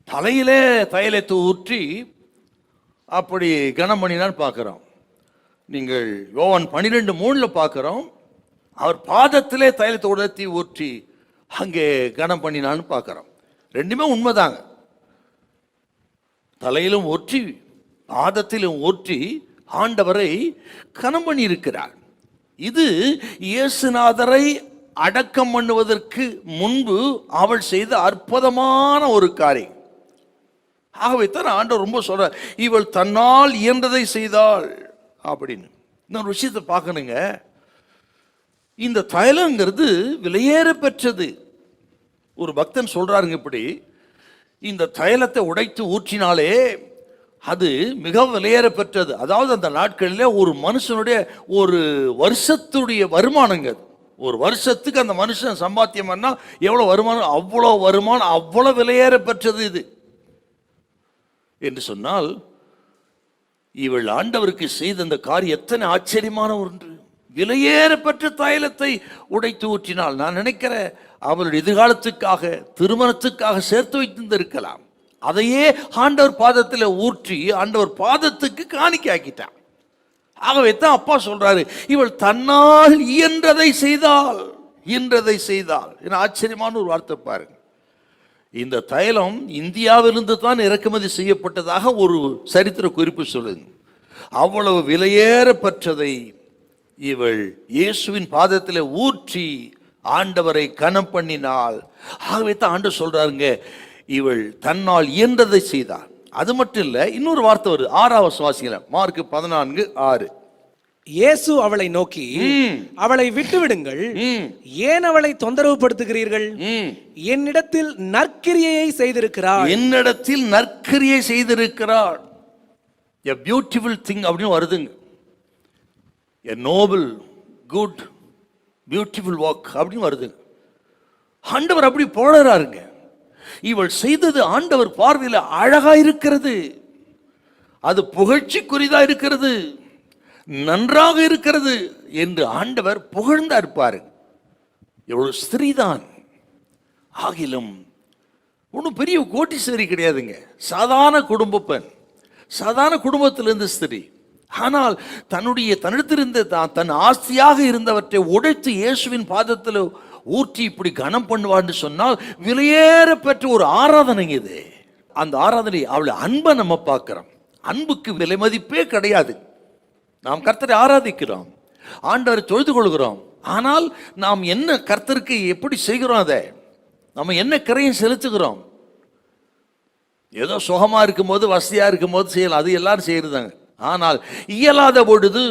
தலையிலே தைலத்தை ஊற்றி அப்படி கனம் பண்ணினான்னு பார்க்குறோம். நீங்கள் யோவான் 12:3 பார்க்குறோம், அவர் பாதத்திலே தைலத்தை உடத்தி ஊற்றி அங்கே கனம் பண்ணினான்னு பார்க்குறோம். ரெண்டுமே உண்மைதாங்க. தலையிலும் ஊற்றி பாதத்திலும் ஊற்றி ஆண்டவரை கனம் பண்ணி இருக்கிறார். இது இயேசுநாதரை அடக்கம் பண்ணுவதற்கு முன்பு அவள் செய்த அற்புதமான ஒரு காரியம். ஆகவே தான் ஆண்டவர் ரொம்ப சொல்றார், இவள் தன்னால் இயன்றதை செய்தாள் அப்படின்னு. இன்னொரு விஷயத்தை பார்க்கணுங்க. இந்த தைலங்கிறது விலையேற பெற்றது. ஒரு பக்தன் சொல்றாருங்க, இப்படி இந்த தைலத்தை உடைத்து ஊற்றினாலே அது மிக விலையேற பெற்றது. அதாவது அந்த நாட்களிலே ஒரு மனுஷனுடைய ஒரு வருஷத்துடைய வருமானங்க. ஒரு வருஷத்துக்கு அந்த மனுஷன் சம்பாத்தியம் பண்ணா எவ்வளவு வருமானம், அவ்வளோ வருமானம், அவ்வளோ விலையேற பெற்றது இது என்று சொன்னால், இவள் ஆண்டவருக்கு செய்த அந்த காரியம் எத்தனை ஆச்சரியமான ஒன்று. விலையேற பெற்ற தைலத்தை உடைத்து ஊற்றினால், நான் நினைக்கிறேன் அவளுடைய எதிர்காலத்துக்காக திருமணத்துக்காக சேர்த்து வைத்திருந்திருக்கலாம். அதையே ஆண்டவர் பாதத்தில் ஊற்றி ஆண்டவர் பாதத்துக்கு காணிக்கை ஆக்கிட்டான். ஆகவே தான் அப்பா சொல்றாரு, இவள் தன்னால் இயன்றதை செய்தாள். என ஆச்சரியமான ஒரு வார்த்தை பாருங்க. இந்த தைலம் இந்தியாவிலிருந்து தான் இறக்குமதி செய்யப்பட்டதாக ஒரு சரித்திர குறிப்பு சொல்லுங்க. அவ்வளவு விலையேற பெற்றதை இவள் இயேசுவின் பாதத்தில் ஊற்றி ஆண்டவரை கனம் பண்ணினாள். ஆகவே தான் ஆண்டவர் சொல்றாருங்க, இவள் தன்னால் இயன்றதை செய்தாள். அது மட்டும் இல்ல, இன்னொரு வார்த்தை வருது, 6வது வாசிக்கல, மார்க் 14:6. இயேசு அவளை நோக்கி, அவளை விட்டுவிடுங்கள், ஏன் அவளை தொந்தரவு படுத்துகிறீர்கள்? என்னிடத்தில் நற்கிரியை செய்திருக்கிறாள். என்னிடத்தில் நற்கிரியை செய்திருக்கிறாள். a beautiful thing அப்படின்னு வருதுங்க. a noble good beautiful work அப்படின்னு வருதுங்க. ஆண்டவர் அப்படி போடுறாருங்க. இவள் செய்தது ஆண்டவர் பார்வையில் அழகா இருக்கிறது, அது புகழ்ச்சிக்குரியதா இருக்கிறது, நன்றாக இருக்கிறது என்று ஆண்டவர் புகழ்ந்தா இருப்பாரு. எவ்வளவு ஸ்திரீதான் ஆகிலும் ஒன்றும் பெரிய கோட்டீஸ்வரி கிடையாதுங்க. சாதாரண குடும்ப பெண், சாதாரண குடும்பத்திலிருந்து ஸ்திரீ. ஆனால் தன்னிடத்திலிருந்து தன் ஆஸ்தியாக இருந்தவற்றை உடைத்து இயேசுவின் பாதத்தில் ஊற்றி இப்படி கனம் பண்ணுவான்னு சொன்னால் விலையேற பெற்ற ஒரு ஆராதனை இது. அந்த ஆராதனை அவளை அன்பை நம்ம பார்க்கிறோம். அன்புக்கு விலை மதிப்பே கிடையாது. நாம் கர்த்தரை ஆராதிக்கிறோம், ஆண்டவரை தொழுது கொள்கிறோம். ஆனால் நாம் என்ன கர்த்தருக்கு எப்படி செய்கிறோம்? அதை நம்ம என்ன கிரையும் செலுத்துகிறோம்? ஏதோ சுகமா இருக்கும்போது வசதியா இருக்கும்போது செய்யலாம், அது எல்லாரும் செய்யறதாங்க. ஆனால் இயலாத பொழுது,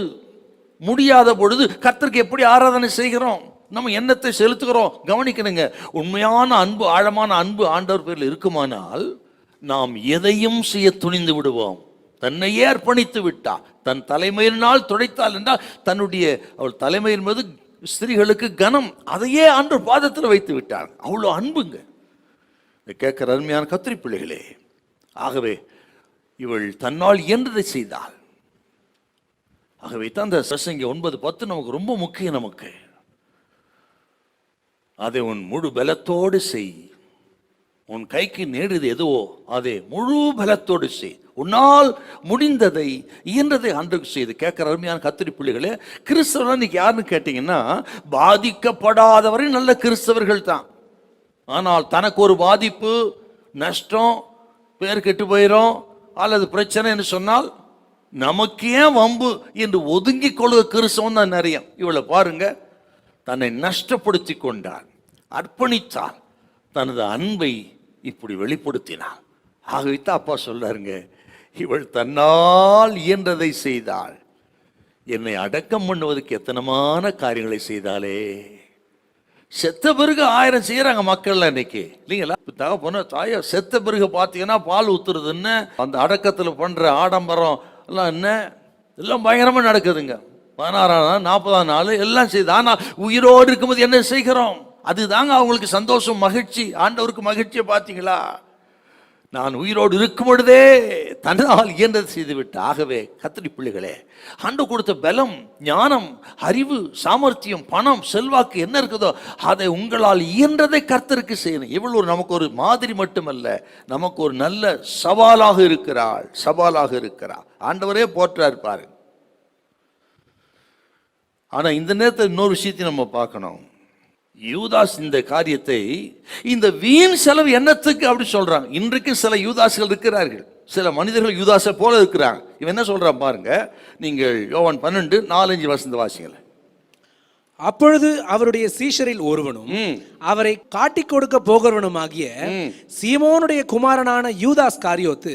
முடியாத பொழுது கர்த்தருக்கு எப்படி ஆராதனை செய்கிறோம்? நம்ம எண்ணத்தை செலுத்துகிறோம். கவனிக்கணுங்க, உண்மையான அன்பு, ஆழமான அன்பு ஆண்டவர் பேரில் இருக்குமானால் நாம் எதையும் செய்ய துணிந்து விடுவோம். தன்னையே அர்ப்பணித்து விட்டா, தன் தலைமையினால் துடைத்தாள் என்றால் அவள் தலைமையின் மீது ஸ்திரீகளுக்கு கனம், அதையே ஆண்டவர் பாதத்தில் வைத்து விட்டார். அவ்வளோ அன்புங்க. கேட்கிற அருமையான கத்திரி பிள்ளைகளே, ஆகவே இவள் தன்னால் இயன்றதை செய்தாள். ஆகவே தான் அந்த பிரசங்கி 9:10 நமக்கு ரொம்ப முக்கியம். நமக்கு அதை உன் முழு பலத்தோடு செய், உன் கைக்கு நேடுது எதுவோ அதை முழு பலத்தோடு செய், உன்னால் முடிந்ததை இயன்றதை ஆண்டவருக்கு செய்து. கேட்கிற அருமையான கத்திரி பிள்ளைகளே, கிறிஸ்தவர்கள் இன்னைக்கு யாருன்னு கேட்டீங்கன்னா, பாதிக்கப்படாதவரை நல்ல கிறிஸ்தவர்கள் தான். ஆனால் தனக்கு ஒரு பாதிப்பு, நஷ்டம், பேர் கெட்டு போயிடும் அல்லது பிரச்சனைன்னு சொன்னால் நமக்கு ஏன் வம்பு என்று ஒதுங்கி கொள்ளுக கிறிஸ்தவன் தான் நிறைய. இவளை பாருங்க, தன்னை நஷ்டப்படுத்தி கொண்டார், அர்ப்பணித்தார், தனது அன்பை இப்படி வெளிப்படுத்தினார். ஆகவே தான் அப்பா சொல்றாருங்க, இவள் தன்னால் இயன்றதை செய்தாள். என்னை அடக்கம் பண்ணுவதற்கு எத்தனமான காரியங்களை செய்தாலே. செத்த பிறகு 1000 செய்யறாங்க மக்கள் இன்னைக்கு, இல்லைங்களா? தகப்பன தாய செத்த பிறகு பார்த்தீங்கன்னா பால் ஊத்துறதுன்னு அந்த அடக்கத்தில் பண்ற ஆடம்பரம் எல்லாம் என்ன எல்லாம் பயங்கரமா நடக்குதுங்க. 16ஆம் நாள் 40ஆம் நாள் எல்லாம் செய்து. ஆனால் உயிரோடு இருக்கும்போது என்ன செய்கிறோம்? அதுதாங்க அவங்களுக்கு சந்தோஷம், மகிழ்ச்சி. ஆண்டவருக்கு மகிழ்ச்சியை பார்த்தீங்களா? நான் உயிரோடு இருக்கும் பொழுதே தன்னால் இயன்றதை செய்து விட்டு. ஆகவே கத்திரி பிள்ளைகளே, ஆண்டவர் கொடுத்த பலம், ஞானம், அறிவு, சாமர்த்தியம், பணம், செல்வாக்கு என்ன இருக்குதோ அதை உங்களால் இயன்றதை கர்த்தருக்கு செய்யணும். இவ்வளவு நமக்கு ஒரு மாதிரி மட்டுமல்ல, நமக்கு ஒரு நல்ல சவாலாக இருக்கிறாள், சவாலாக இருக்கிறாள். ஆண்டவரே போற்றார் பாருங்க. ஆனா இந்த நேரத்தில் இன்னொரு விஷயத்தை நம்ம பார்க்கணும். யூதாஸ் இந்த காரியத்தை, இந்த வீண் செலவு எண்ணத்துக்கு அப்படி சொல்றாங்க. இன்றைக்கு சில யூதாஸ்கள் இருக்கிறார்கள், சில மனிதர்கள் யூதாஸை போல இருக்கிறாங்க. இவன் என்ன சொல்றான் பாருங்க, நீங்கள் யோவான் 12:4-5 வாசிங்கள. அப்பொழுது அவருடைய சீஷரில் ஒருவனும் அவரை காட்டிக் கொடுக்க போகிறவனுமாகிய சீமோனுடைய குமாரனான யூதாஸ் காரியோத்து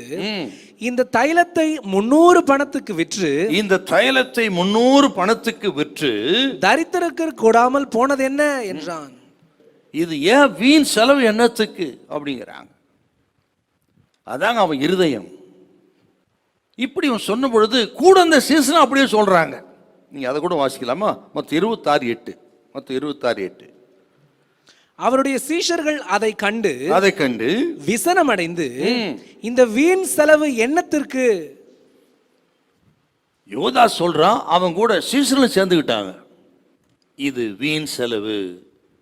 இந்த தைலத்தை 300 பணத்துக்கு விற்று, இந்த தைலத்தை 300 பணத்துக்கு விற்று தரித்திரருக்கு கொடாமல் போனது என்ன என்றான். இது ஏன் வீண் செலவு எண்ணத்துக்கு அப்படிங்கிறாங்க. அதாங்க அவன் இருதயம். இப்படி அவன் சொன்ன பொழுது கூட அந்த சீசன் அப்படியே சொல்றாங்க. நீங்க அதை கூட வாசிக்கலாமா? மொத்தம் 26:8. அவருடைய சீஷர்கள் அதை கண்டு விசனம் அடைந்து, இந்த வீண் செலவு எண்ணத்திற்கு, யோதா சொல்றான், அவன் கூட சீஷர்கள் சேர்ந்துக்கிட்டாங்க. இது வீண் செலவு,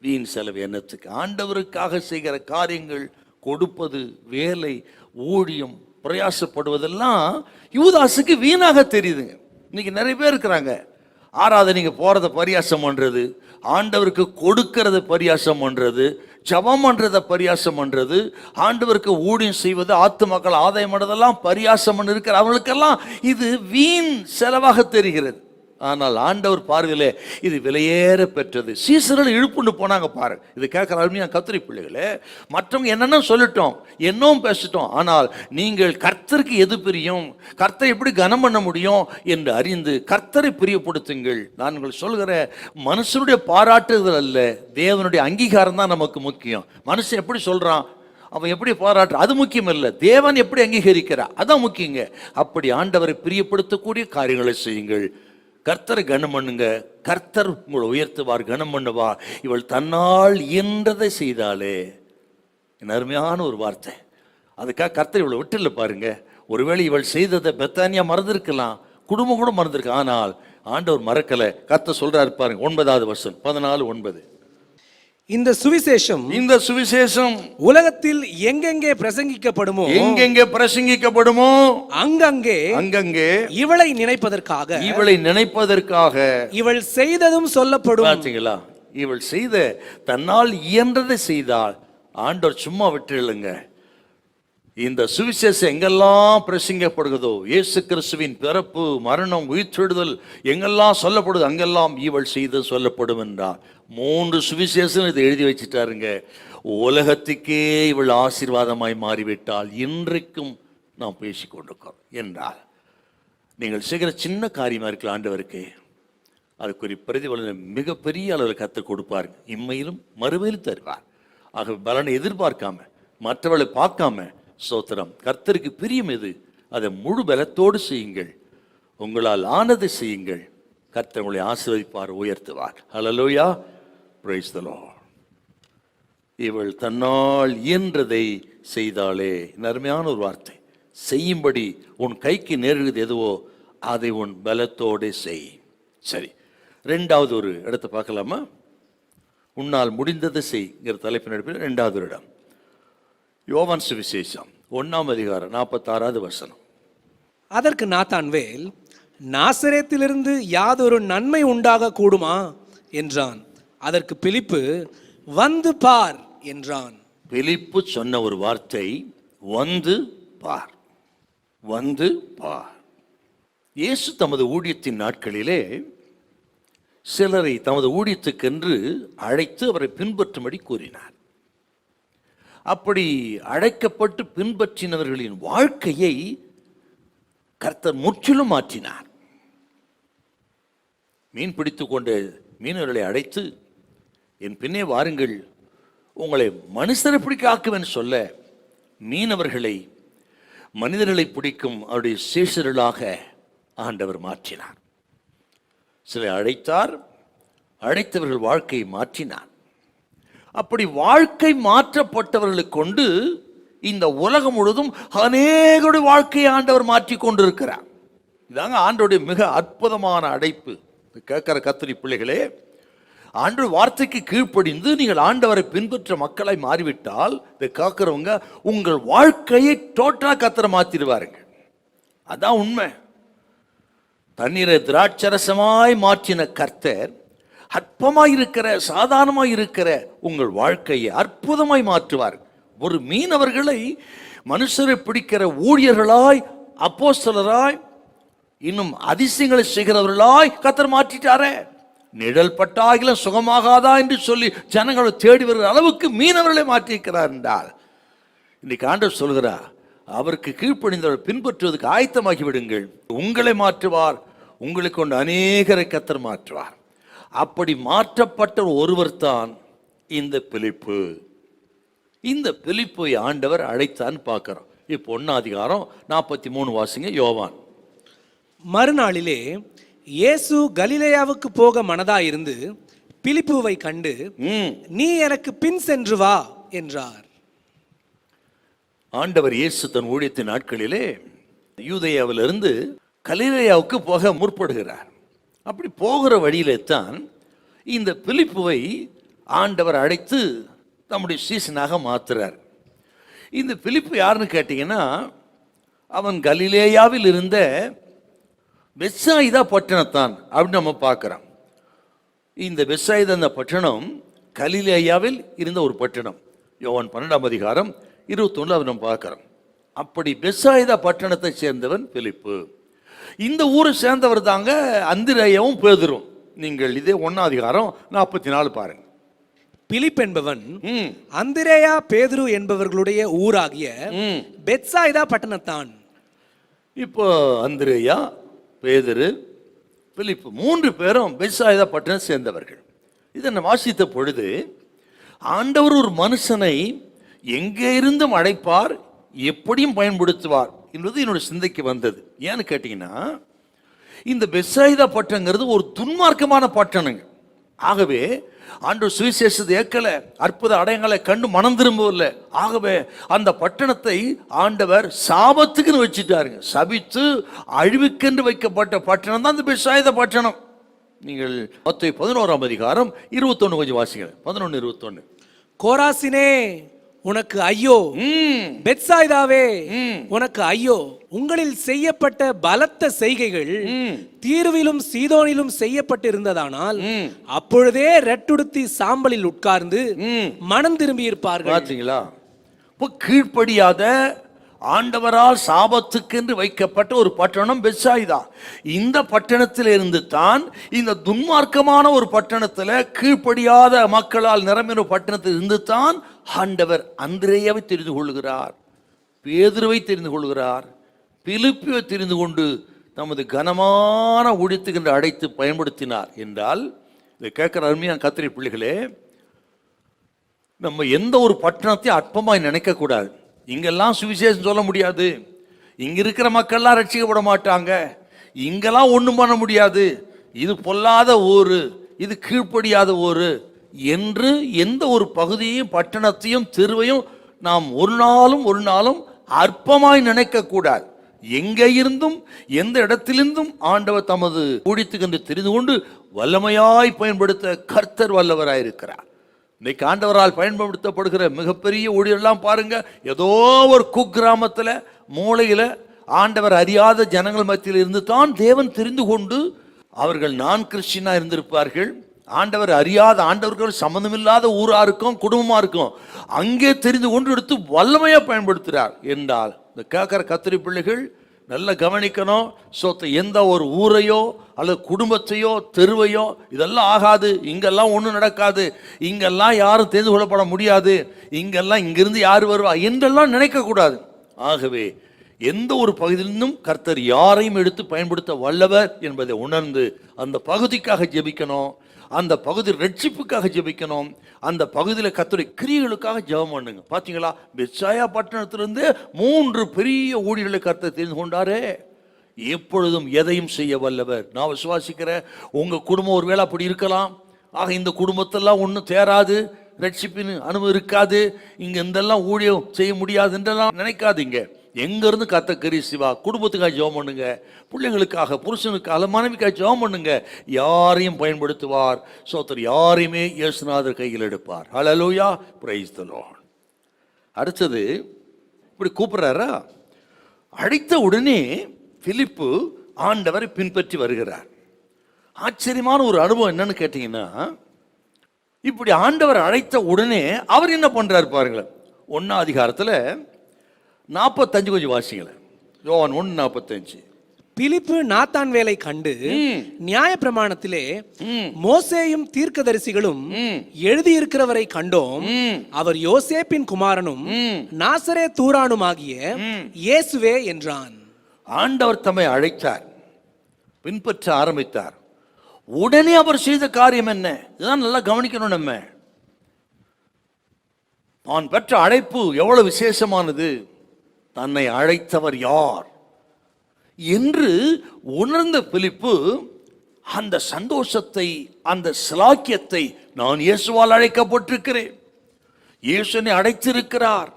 வீண் செலவு எண்ணத்துக்கு. ஆண்டவருக்காக செய்கிற காரியங்கள், கொடுப்பது, வேலை, ஊழியம், பிரயாசப்படுவதெல்லாம் யூதாசுக்கு வீணாக தெரியுதுங்க. இன்னைக்கு நிறைய பேர் இருக்கிறாங்க, ஆராதனைக்கு போறத பரியாசம் பண்றது, ஆண்டவருக்கு கொடுக்கறத பரியாசம் பண்றது, ஜபம் பண்றத பரியாசம் பண்றது, ஆண்டவருக்கு ஊழியம் செய்வது, ஆத்துமக்கள் ஆதாயம் பண்றதெல்லாம் பரியாசம் பண்ணி இருக்கிற அவங்களுக்கெல்லாம் இது வீண் செலவாக தெரிகிறது. ஆனால் ஆண்டவர் பார்வையிலே இது விலையேற பெற்றது. சீசர்கள் இழுப்புண்டு போனாங்க பாருங்க. இது கேட்கிற அருமையா கத்திரி பிள்ளைகளே, மற்றவங்க என்னென்ன சொல்லட்டும், என்னவும் பேசட்டும், ஆனால் நீங்கள் கர்த்தருக்கு எது பிரியும், கர்த்தரை எப்படி கனம் பண்ண முடியும் என்று அறிந்து கர்த்தரை பிரியப்படுத்துங்கள். நான் உங்களுக்கு சொல்கிற, மனுஷனுடைய பாராட்டுதல் அல்ல, தேவனுடைய அங்கீகாரம் தான் நமக்கு முக்கியம். மனுஷன் எப்படி சொல்றான், அவன் எப்படி பாராட்டு, அது முக்கியம் இல்லை, தேவன் எப்படி அங்கீகரிக்கிறார் அதான் முக்கியங்க. அப்படி ஆண்டவரை பிரியப்படுத்தக்கூடிய காரியங்களை செய்யுங்கள். கர்த்தரை கனம் பண்ணுங்க, கர்த்தர் உங்களை உயர்த்துவார், கனம் பண்ணுவார். இவள் தன்னால் இயன்றதை செய்தாலே. என் அருமையான ஒரு வார்த்தை. அதுக்காக கர்த்தர் இவளை விட்டுல பாருங்க. ஒருவேளை இவள் செய்ததை பெத்தானியா மறந்துருக்கலாம், குடும்பம் கூட மறந்துருக்கு, ஆனால் ஆண்டவர் மறக்கலை. கர்த்தர் சொல்றாரு பாருங்க, 9வது வசனம் 14:9. இந்த சுவிசேஷம் உலகத்தில் எங்கெங்கே பிரசங்கிக்கப்படுமோ அங்கங்கே இவளை நினைப்பதற்காக இவள் செய்ததும் சொல்லப்படும். பார்த்தீங்களா, இவள் செய்த தன்னால் இயன்றதை செய்தால் ஆண்டவர் சும்மா விட்டுருங்க. இந்த சுவிசேஷம் எங்கெல்லாம் பிரசங்கப்படுகிறதோ, இயேசு கிறிஸ்துவின் பிறப்பு, மரணம், உயிர்த்தெழுதல் எங்கெல்லாம் சொல்லப்படுது, அங்கெல்லாம் இவள் செய்து சொல்லப்படும் என்றார். 3 சுவிசேஷம் இதை எழுதி வச்சுட்டாருங்க. உலகத்துக்கே இவள் ஆசீர்வாதமாய் மாறிவிட்டால் இன்றைக்கும் நாம் பேசிக்கொண்டிருக்கோம் என்றால், நீங்கள் செய்கிற சின்ன காரியமா இருக்கலாம், ஆண்டவருக்கு அதுக்குரிய பிரதிபலனை மிகப்பெரிய அளவில் கற்றுக் கொடுப்பார், இம்மையிலும் மறுமையிலும் தருவார். ஆக பலனை எதிர்பார்க்காம, மற்றவளை பார்க்காம, ஸ்தோத்திரம், கர்த்தருக்கு பிரியம் எது அதை முழு பலத்தோடு செய்யுங்கள். உங்களால் ஆனதை செய்யுங்கள். கர்த்தர் உங்களை ஆசீர்வதிப்பார், உயர்த்துவார். ஹல்லேலூயா, பிரைஸ் தி லார்ட். இவள் தன்னால் இயன்றதை செய்தாளே. அருமையான ஒரு வார்த்தை. செய்யும்படி உன் கைக்கு நேருகிறது எதுவோ அதை உன் பலத்தோடு செய். சரி, 2வது ஒரு இடத்தை பார்க்கலாமா? உன்னால் முடிந்ததை செய்கிற தலைப்பின் அடிப்படையில் 2வது ஒரு இடம் யோவான் சுவிசேஷம் 1ஆம் அதிகாரம் 46வது வசனம். அதற்கு நாத்தான்வேல், நாசரேத்திலிருந்து யாதொரு நன்மை உண்டாக கூடுமா என்றான். அதற்கு பிலிப்பு, வந்து பார் என்றான். பிலிப்பு சொன்ன ஒரு வார்த்தை, வந்து பார், வந்து பார். இயேசு தமது ஊழியத்தின் நாட்களிலே சிலரை தமது ஊழியத்துக்கென்று அழைத்து அவரை பின்பற்றும்படி கூறினார். அப்படி அழைக்கப்பட்டு பின்பற்றினவர்களின் வாழ்க்கையை கர்த்தர் முற்றிலும் மாற்றினார். மீன் பிடித்து கொண்டு மீனவர்களை அழைத்து, என் பின்னே வாருங்கள், உங்களை மனுஷரை பிடிக்க ஆக்குவேன் சொல்ல, மீனவர்களை மனிதர்களை பிடிக்கும் அவருடைய சீஷர்களாக ஆண்டவர் மாற்றினார். சிலை அழைத்தார், அழைத்தவர்கள் வாழ்க்கையை மாற்றினார். அப்படி வாழ்க்கை மாற்றப்பட்டவர்களை கொண்டு இந்த உலகம் முழுவதும் அநேகருடைய வாழ்க்கையை ஆண்டவர் மாற்றி கொண்டிருக்கிறார். இதாங்க ஆண்டவருடைய மிக அற்புதமான அழைப்பு. கேட்கிற கத்திரி பிள்ளைகளே, ஆண்டு வார்த்தைக்கு கீழ்ப்படிந்து நீங்கள் ஆண்டவரை பின்பற்ற மக்களை மாறிவிட்டால், இதை கேட்கிறவங்க உங்கள் வாழ்க்கையை டோட்டலா கத்தரை மாற்றிடுவாருங்க. அதான் உண்மை. தண்ணீரை திராட்சரசமாய் மாற்றின கர்த்தர் அற்பமாய் இருக்கிற, சாதாரணமாய் இருக்கிற உங்கள் வாழ்க்கையை அற்புதமாய் மாற்றுவார். ஒரு மீனவர்களை மனுஷரை பிடிக்கிற ஊழியர்களாய், அப்போஸ்தலராய், இன்னும் அதிசயங்களை செய்கிறவர்களாய் கர்த்தர் மாற்றிட்டாரே. நிழல் பட்டாகிலும் சுகமாகாதா என்று சொல்லி ஜனங்களை தேடி வருகிற அளவுக்கு மீனவர்களை மாற்றியிருக்கிறார் என்றால், இன்னைக்கு ஆண்டவர் சொல்கிறார், அவருக்கு கீழ்ப்படிந்தவர்கள் பின்பற்றுவதற்கு ஆயத்தமாகி விடுங்கள், உங்களை மாற்றுவார், உங்களுக்கு கொண்டு அநேகரை கர்த்தர் மாற்றுவார். அப்படி மாற்றப்பட்ட ஒருவர் தான் இந்த பிலிப்பு. இந்த பிலிப்பை ஆண்டவர் அழைத்தான் பார்க்கிறோம். இப்போ 1ஆம் அதிகாரம் 43 வாசிங்க. யோவான். மறுநாளிலே இயேசு கலிலேயாவுக்கு போக மனதாயிருந்து பிலிப்புவை கண்டு, நீ எனக்கு பின் சென்று வா என்றார். ஆண்டவர் இயேசு தன் ஊழியத்தின் நாட்களிலே யூதேயாவிலிருந்து கலிலேயாவுக்கு போக முற்படுகிறார். அப்படி போகிற வழியிலே தான் இந்த பிலிப்புவை ஆண்டவர் அழைத்து தம்முடைய சீசனாக மாத்துறார். இந்த பிலிப்பு யாருன்னு கேட்டீங்கன்னா, அவன் கலிலேயாவில் இருந்த பெத்சாயிதா பட்டணத்தான் அப்படின்னு நம்ம பார்க்கிறோம். இந்த பெத்சாயிதா அந்த பட்டணம் கலிலேயாவில் இருந்த ஒரு பட்டணம். யோவான் 12ஆம் அதிகாரம் 21 நம்ம பார்க்கிறோம். அப்படி பெத்சாயிதா பட்டணத்தை சேர்ந்தவன் பிலிப்பு. இந்த ஊரை சேர்ந்தவர் தாங்க அந்திரேயாவும் பேதுரும். நீங்கள் இதே 1ஆம் அதிகாரம் 44 பாருங்க. பிலிப் என்பவன் அந்திரேயா பேதுரு என்பவர்களுடைய ஊராகிய பெத்சாயிதா பட்டணத்தான். இப்போ அந்திரேயா, பேதுரு, பிலிப்பு 3 பேரும் பெத்சாயிதா பட்டணம் சேர்ந்தவர்கள். இதை நான் வாசித்த பொழுது ஆண்டவர் ஒரு மனுஷனை எங்கே இருந்தும் அழைப்பார், எப்படியும் பயன்படுத்துவார் என்பது என்னுடைய சிந்தைக்கு வந்தது. ஏன்னு கேட்டீங்கன்னா, இந்த பெத்சாயிதா பட்டணங்கிறது ஒரு துன்மார்க்கமான பட்டணங்க. ஆகவே ஆண்டவர் சுவிசேஷத்தை ஏற்கல, அற்புத அடையங்களை கண்டு மனம் திரும்பவில்லை. ஆகவே அந்த பட்டணத்தை ஆண்டவர் சாபத்துக்குன்னு வச்சுட்டாருங்க. சபித்து அழிவுக்கென்று வைக்கப்பட்ட பட்டணம் தான் இந்த பெத்சாயிதா பட்டணம். நீங்கள் மத்தேயு 11ஆம் அதிகாரம் 21 கொஞ்சம் வாசிங்க. 11:21. கோராசினே உனக்கு ஐயோ, பெத்சாயிதாவே உனக்கு ஐயோ, உங்களில் செய்யப்பட்ட பலத்த செய்கைகள் தீருவிலும் சீதோனிலும் செய்யப்பட்டு இருந்ததானால் அப்பொழுதே ரெட்டுடுத்தி சாம்பலில் உட்கார்ந்து மனம் திரும்பி இருப்பார்கள். பார்த்தீங்களா? இப்போ கீழ்ப்படியாத ஆண்டவரால் சாபத்துக்கென்று வைக்கப்பட்ட ஒரு பட்டணம் பெத்சாயிதா. இந்த பட்டணத்தில் இருந்து தான் இந்த துன்மார்க்கமான ஒரு பட்டணத்தில் கீழ்ப்படியாத மக்களால் நிரம்பின பட்டணத்தில் இருந்து தான் ஆண்டவர் அந்திரேயாவை தெரிந்து கொள்கிறார், பேதுருவை தெரிந்து கொள்கிறார், பிலிப்பை தெரிந்து கொண்டு நமது கனமான ஊழியத்துக்கு அழைத்து பயன்படுத்தினார் என்றால், இதை கேட்கிற அருமையான கர்த்தருடைய பிள்ளைகளே, நம்ம எந்த ஒரு பட்டணத்தையும் அற்பமாய் நினைக்க கூடாது. இங்கெல்லாம் சுவிசேஷம் சொல்ல முடியாது, இங்க இருக்கிற மக்கள்லாம் ரட்சிக்கப்பட மாட்டாங்க, இங்கெல்லாம் ஒன்றும் பண்ண முடியாது, இது பொல்லாத ஊர், இது கீழ்ப்படியாத ஊர் என்று எந்த ஒரு பகுதியையும் பட்டணத்தையும் தெருவையும் நாம் ஒரு நாளும் அற்பமாய் நினைக்க கூடாது. எங்கே இருந்தும் எந்த இடத்திலிருந்தும் ஆண்டவர் தமது ஊழியத்துக்கு தெரிந்து கொண்டு வல்லமையாய் பயன்படுத்த கர்த்தர் வல்லவராயிருக்கிறார். இன்னைக்கு ஆண்டவரால் பயன்படுத்தப்படுகிற மிகப்பெரிய ஊழியெல்லாம் பாருங்க, ஏதோ ஒரு குக்கிராமத்தில் மூளையில் ஆண்டவர் அறியாத ஜனங்கள் மத்தியில் இருந்து தான் தேவன் தெரிந்து கொண்டு, அவர்கள் நான் கிறிஸ்டியனா இருந்திருப்பார்கள், ஆண்டவர் அறியாத, ஆண்டவர்கள் சம்பந்தமில்லாத ஊரா இருக்கும், குடும்பமா இருக்கும், அங்கே தெரிந்து கொண்டு எடுத்து வல்லமையா பயன்படுத்துகிறார் என்றால், இந்த கேட்கிற கர்த்தருடைய பிள்ளைகள் நல்லா கவனிக்கணும். எந்த ஒரு ஊரையோ அல்லது குடும்பத்தையோ தெருவையோ இதெல்லாம் ஆகாது, இங்கெல்லாம் ஒன்றும் நடக்காது, இங்கெல்லாம் யாரும் தெரிந்து கொள்ளப்பட முடியாது, இங்கெல்லாம் இங்கிருந்து யார் வருவா என்றெல்லாம் நினைக்கக்கூடாது. ஆகவே எந்த ஒரு பகுதியிலிருந்தும் கர்த்தர் யாரையும் எடுத்து பயன்படுத்த வல்லவர் என்பதை உணர்ந்து அந்த பகுதிக்காக ஜெபிக்கணும், அந்த பகுதி ரட்சிப்புக்காக ஜெபிக்கணும், அந்த பகுதியில் கர்த்தருடைய கிரியைகளுக்காக ஜெபம் பண்ணுங்க. பார்த்தீங்களா, பெத்சாயா பட்டணத்திலிருந்து 3 பெரிய ஊழியர்களை கர்த்தர் தெரிந்து கொண்டாரே. எப்பொழுதும் எதையும் செய்ய வல்லவர். நான் விசுவாசிக்கிறேன், உங்கள் குடும்பம் ஒரு வேளை அப்படி இருக்கலாம். ஆக இந்த குடும்பத்தெல்லாம் ஒன்றும் தேராது, ரட்சிப்பின் அனுபவம் இருக்காது, இங்கே இதெல்லாம் ஊழியம் செய்ய முடியாது என்றெல்லாம் நினைக்காதீங்க. எங்கேருந்து கர்த்தர் கிரியை செய்வார். குடும்பத்துக்காக ஜெபம் பண்ணுங்க, பிள்ளைங்களுக்காக, புருஷனுக்காக, மனைவிக்காக ஜெபம் பண்ணுங்க. யாரையும் பயன்படுத்துவார். யாரையுமே இயேசுநாதர் கையில் எடுப்பார். ஹல்லேலூயா, பிரைஸ் தி லார்ட். அடுத்தது இப்படி கூப்பிடுறாரா, அழைத்த உடனே பிலிப்பு ஆண்டவரை பின்பற்றி வருகிறார். ஆச்சரியமான ஒரு அனுபவம் என்னன்னு கேட்டீங்கன்னா, இப்படி ஆண்டவர் அழைத்த உடனே அவர் என்ன பண்றாரு பாருங்களேன். 1ஆம் அதிகாரத்தில் 45 கொஞ்சம் வாசிங்களேன். யோவான் 1:45. பிலிப்பு நாத்தான் வேலை கண்டு நியாய பிரமாணத்திலே மோசேயும் தீர்க்கதரிசிகளும் எழுதியிருக்கிறவரை கண்டோம், அவர் யோசேப்பின் குமாரனும் நாசரே தூரானுமாகிய இயேசுவே என்றான். ஆண்டவர் தம்மை அழைத்தார், பின்பற்ற ஆரம்பித்தார். உடனே அவர் செய்த காரியம் என்ன? இதுதான் நல்லா கவனிக்கணும். நம்ம நான் பெற்ற அழைப்பு எவ்வளவு விசேஷமானது, தன்னை அழைத்தவர் யார் என்று உணர்ந்த பிலிப்பு அந்த சந்தோஷத்தை, அந்த சிலாக்கியத்தை, நான் இயேசுவால் அழைக்கப்பட்டிருக்கிறேன், இயேசுனை அழைத்திருக்கிறார்,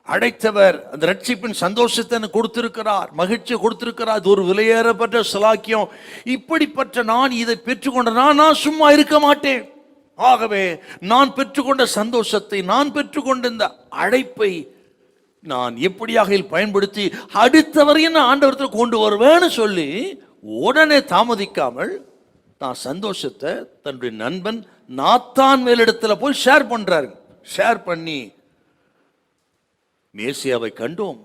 அழைத்தவர் அந்த ரட்சிப்பின் சந்தோஷத்தை கொடுத்திருக்கிறார், மகிழ்ச்சியை கொடுத்திருக்கிறார், இது ஒரு விலையேறப்பட்ட சிலாக்கியம், இப்படிப்பட்ட நான் இதை பெற்றுக்கொண்ட நான் சும்மா இருக்க மாட்டேன். ஆகவே நான் பெற்றுக்கொண்ட சந்தோஷத்தை, நான் பெற்றுக்கொண்ட இந்த அழைப்பை நான் எப்படியாக பயன்படுத்தி அடுத்தவரையும் நான் ஆண்டவரத்தில் கொண்டு வருவேன்னு சொல்லி உடனே தாமதிக்காமல் தான் சந்தோஷத்தை தன்னுடைய நண்பன் நாத்தான் மேலிடத்துல போய் ஷேர் பண்றாரு. ஷேர் பண்ணி, மேசியாவை கண்டோம்,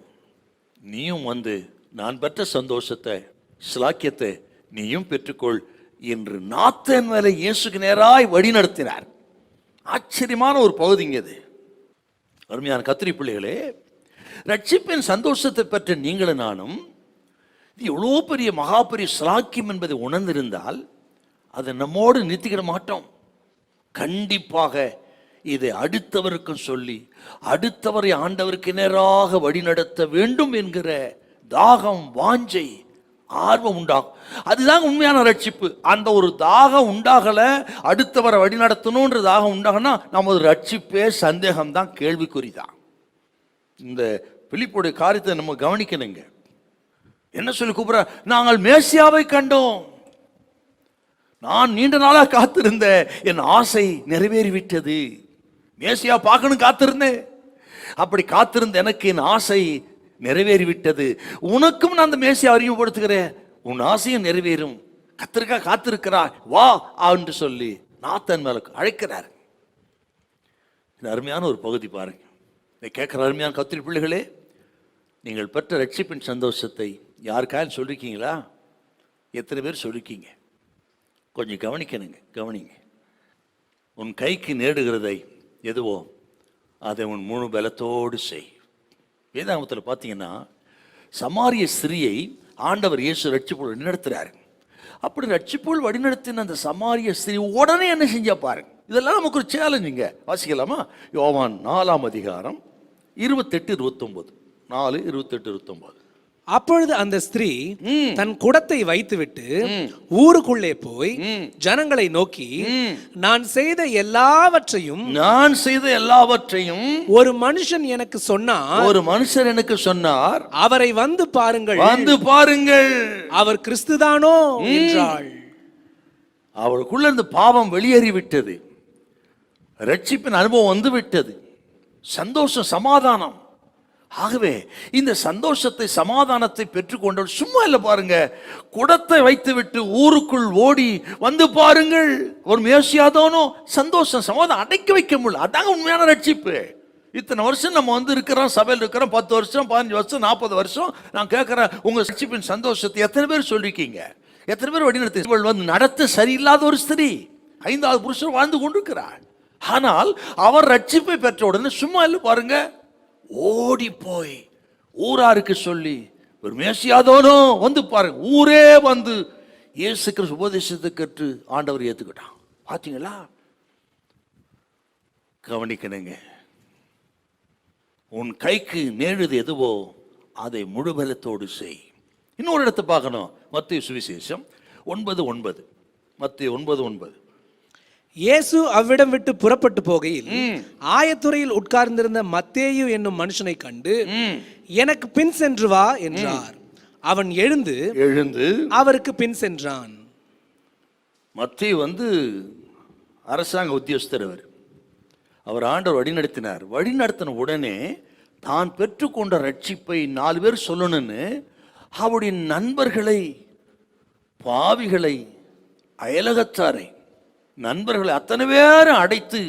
நீயும் வந்து நான் பெற்ற சந்தோஷத்தை ஸ்லாக்கியத்தை நீயும் பெற்றுக்கொள் என்று நாத்தான் மேலே இயேசுக்கு நேராய் வழி நடத்தினார். ஆச்சரியமான ஒரு பகுதிங்க இது. அருமையான கத்திரி பிள்ளைகளே, ரட்சிப்பின் சந்தோஷத்தை பெற்ற நீங்களும் நானும் இது எவ்வளோ பெரிய மகா பெரிய ஸ்லாக்கியம் என்பதை உணர்ந்திருந்தால் அதை நம்மோடு நிறுத்திக்கிட மாட்டோம். கண்டிப்பாக இதை அடுத்தவருக்கும் சொல்லி அடுத்தவரை ஆண்டவருக்கு நேராக வழிநடத்த வேண்டும் என்கிற தாகம், வாஞ்சை, ஆர்வம் உண்டாகும். அதுதான் உண்மையான ரட்சிப்பு. அந்த ஒரு தாகம் உண்டாகல, அடுத்தவரை வழிநடத்தணுன்ற தாகம் உண்டாகனா நமது ரட்சிப்பே சந்தேகம்தான், கேள்விக்குறிதான். இந்த பிலிப்புடைய காரியத்தை நம்ம கவனிக்கணுங்க. என்ன சொல்லி கூப்பிடுற? நாங்கள் மேசியாவை கண்டோம், நான் நீண்ட நாளாக காத்திருந்தேன், என் ஆசை நிறைவேறிவிட்டது. மேசியா பார்க்கணும் காத்திருந்தேன், அப்படி காத்திருந்த எனக்கு என் ஆசை நிறைவேறிவிட்டது. உனக்கும் நான் அந்த மேசியா அறிமுகப்படுத்துகிறேன், உன் ஆசையும் நிறைவேறும், கத்திருக்கா காத்திருக்கிறாய், வா என்று சொல்லி நாத்தான் மேல அழைக்கிறார். இது அருமையான ஒரு பகுதி பாருங்க. இதை கேட்கிற அருமையான கத்திரி பிள்ளைகளே, நீங்கள் பெற்ற ரட்சிப்பின் சந்தோஷத்தை யாருக்காவது சொல்லிருக்கீங்களா? எத்தனை பேர் சொல்லிருக்கீங்க? கொஞ்சம் கவனிக்கணுங்க, கவனிங்க. உன் கைக்கு நேடுகிறதை எதுவோ அதை உன் முழு பலத்தோடு செய். வேதாகமத்தில் பார்த்தீங்கன்னா சமாரிய ஸ்திரியை ஆண்டவர் இயேசு ரட்சிப்போல் வழிநடத்துறாரு. அப்படி ரட்சிப்போல் வழிநடத்தின அந்த சமாரிய ஸ்திரீ உடனே என்ன செஞ்சா பாருங்க. இதெல்லாம் நமக்கு ஒரு சேலஞ்சுங்க. வாசிக்கலாமா? யோவான் 4ஆம் அதிகாரம் 28-29. 4:28-29. அப்பொழுது அந்த ஸ்திரீ தன் குடத்தை வைத்துவிட்டு ஊருக்குள்ளே போய் ஜனங்களை நோக்கி, நான் செய்த எல்லாவற்றையும் ஒரு மனுஷன் எனக்கு சொன்னார், அவரை வந்து பாருங்கள், அவர் கிறிஸ்துதானோ என்றாள். அவளுக்குள்ள இருந்து பாவம் வெளியேறிவிட்டது, ரட்சிப்பின் அனுபவம் வந்து விட்டது, சந்தோஷம், சமாதானம். ஆகவே இந்த சந்தோஷத்தை, சமாதானத்தை பெற்றுக்கொண்டவர் சும்மா இல்லை பாருங்க, குடத்தை வைத்துவிட்டு ஊருக்குள் ஓடி வந்து பாருங்கள், ஒரு மேசியாதானோ. சந்தோஷம், சமாதானம் அடக்கி வைக்க முடியல. அதாங்க உண்மையான ரட்சிப்பு. இத்தனை வருஷம் நம்ம வந்து இருக்கிறோம், சபையில் இருக்கிறோம், 10 வருஷம் 15 வருஷம் 40 வருஷம். நான் கேட்கிறேன், உங்க ரட்சிப்பின் சந்தோஷத்தை எத்தனை பேர் சொல்லிருக்கீங்க? எத்தனை பேர் வழிநடத்தி? வந்து நடத்த சரியில்லாத ஒரு ஸ்திரீ 5வது புருஷன் வாழ்ந்து கொண்டிருக்கிறாள். ஆனால் அவர் ரட்சிப்பை பெற்ற உடனே சும்மா இல்லை பாருங்க, ஓடி போய் ஊராருக்கு சொல்லி, ஒரு மேசியாதானோ வந்து பாருங்க. ஊரே வந்து இயேசு கிறிஸ்து உபதேசத்தை கற்று ஆண்டவர் ஏத்துக்கிட்டான். பாத்தீங்களா? கவனிக்கணுங்க. உன் கைக்கு நேழுது எதுவோ அதை முழு பலத்தோடு செய். இன்னொரு இடத்தை பார்க்கணும். மத்தேயு சுவிசேஷம் 9:9. மத்தேயு 9:9. இயேசு அவ்விடம் விட்டு புறப்பட்டு போகையில் ஆயத்துறையில் உட்கார்ந்திருந்த மத்தேயு என்னும் மனுஷனை கண்டு, எனக்கு பின் சென்று வா என்றார். அவன் எழுந்து அவருக்கு பின் சென்றான். மத்தேயு வந்து அரசாங்க உத்தியோகஸ்தர். அவர் ஆண்டவர் வழிநடத்தினார். வழிநடத்தின உடனே தான் பெற்றுக்கொண்ட ரட்சிப்பை 4 பேர் சொல்லணும்னு அவருடைய நண்பர்களை, பாவிகளை, அயலகத்தாரை, நண்பர்களை அத்தனை பேரும் அடைத்து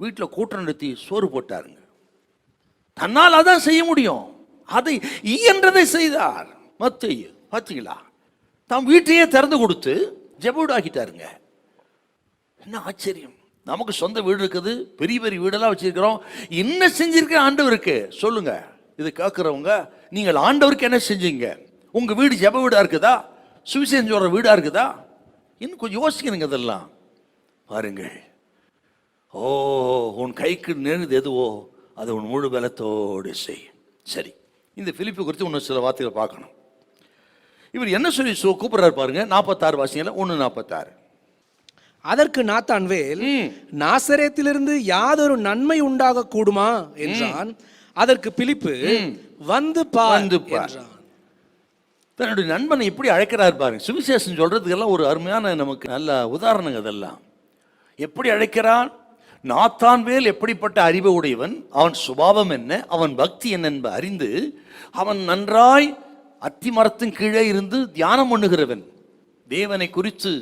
வீட்டில் கூட்டம் நடத்தி சோறு போட்டாருங்க. தன்னால் அதான் செய்ய முடியும், அதை இயன்றதை செய்தார் மத்தேயு. பார்த்தீங்களா? தாம் வீட்டையே திறந்து கொடுத்து ஜெப ஆக்கிட்டாருங்க. என்ன ஆச்சரியம்! நமக்கு சொந்த வீடு இருக்குது, பெரிய பெரிய வீடெல்லாம் வச்சிருக்கிறோம். என்ன செஞ்சிருக்க ஆண்டவருக்கு சொல்லுங்க. இது கேட்கிறவங்க, நீங்கள் ஆண்டவருக்கு என்ன செஞ்சீங்க? உங்க வீடு ஜெப வீடா இருக்குதா? சுவிசேஷம் சொல்ற வீடா இருக்குதா? இன்னும் கொஞ்சம் யோசிக்கணுங்க. அதெல்லாம் பாருங்கள். ஓ, உன் கைக்கு நேர்ந்தது எதுவோ அதை உன் முழு பலத்தோடு செய். சரி, இந்த பிலிப்பு குறித்து இன்னும் சில வார்த்தைகளை பார்க்கணும். இவர் என்ன சொல்லி கூப்பிடுறாரு பாருங்க. 46 வாசியங்கள 1:46. அதற்கு நாத்தான்வேல், நாசரேத்திலிருந்து யாதொரு நன்மை உண்டாக கூடுமா என்றான். அதற்கு பிலிப்பு, வந்து பார் என்றான். தன்னுடைய நண்பனை எப்படி அழைக்கிறார் பாருங்க. சுவிசேஷம் சொல்றதுக்கெல்லாம் ஒரு அருமையான நமக்கு நல்ல உதாரணங்க. அதெல்லாம் எப்படி அழைக்கிறான்? நாத்தான்வேல் எப்படிப்பட்ட அறிவு உடையவன், அவன் சுபாவம் என்ன, அவன் பக்தி என்ன என்பதை அறிந்து, அவன் நன்றாய் அத்தி மரத்தின் கீழே இருந்து தியானம் பண்ணுகிறவன். தேவனை குறித்து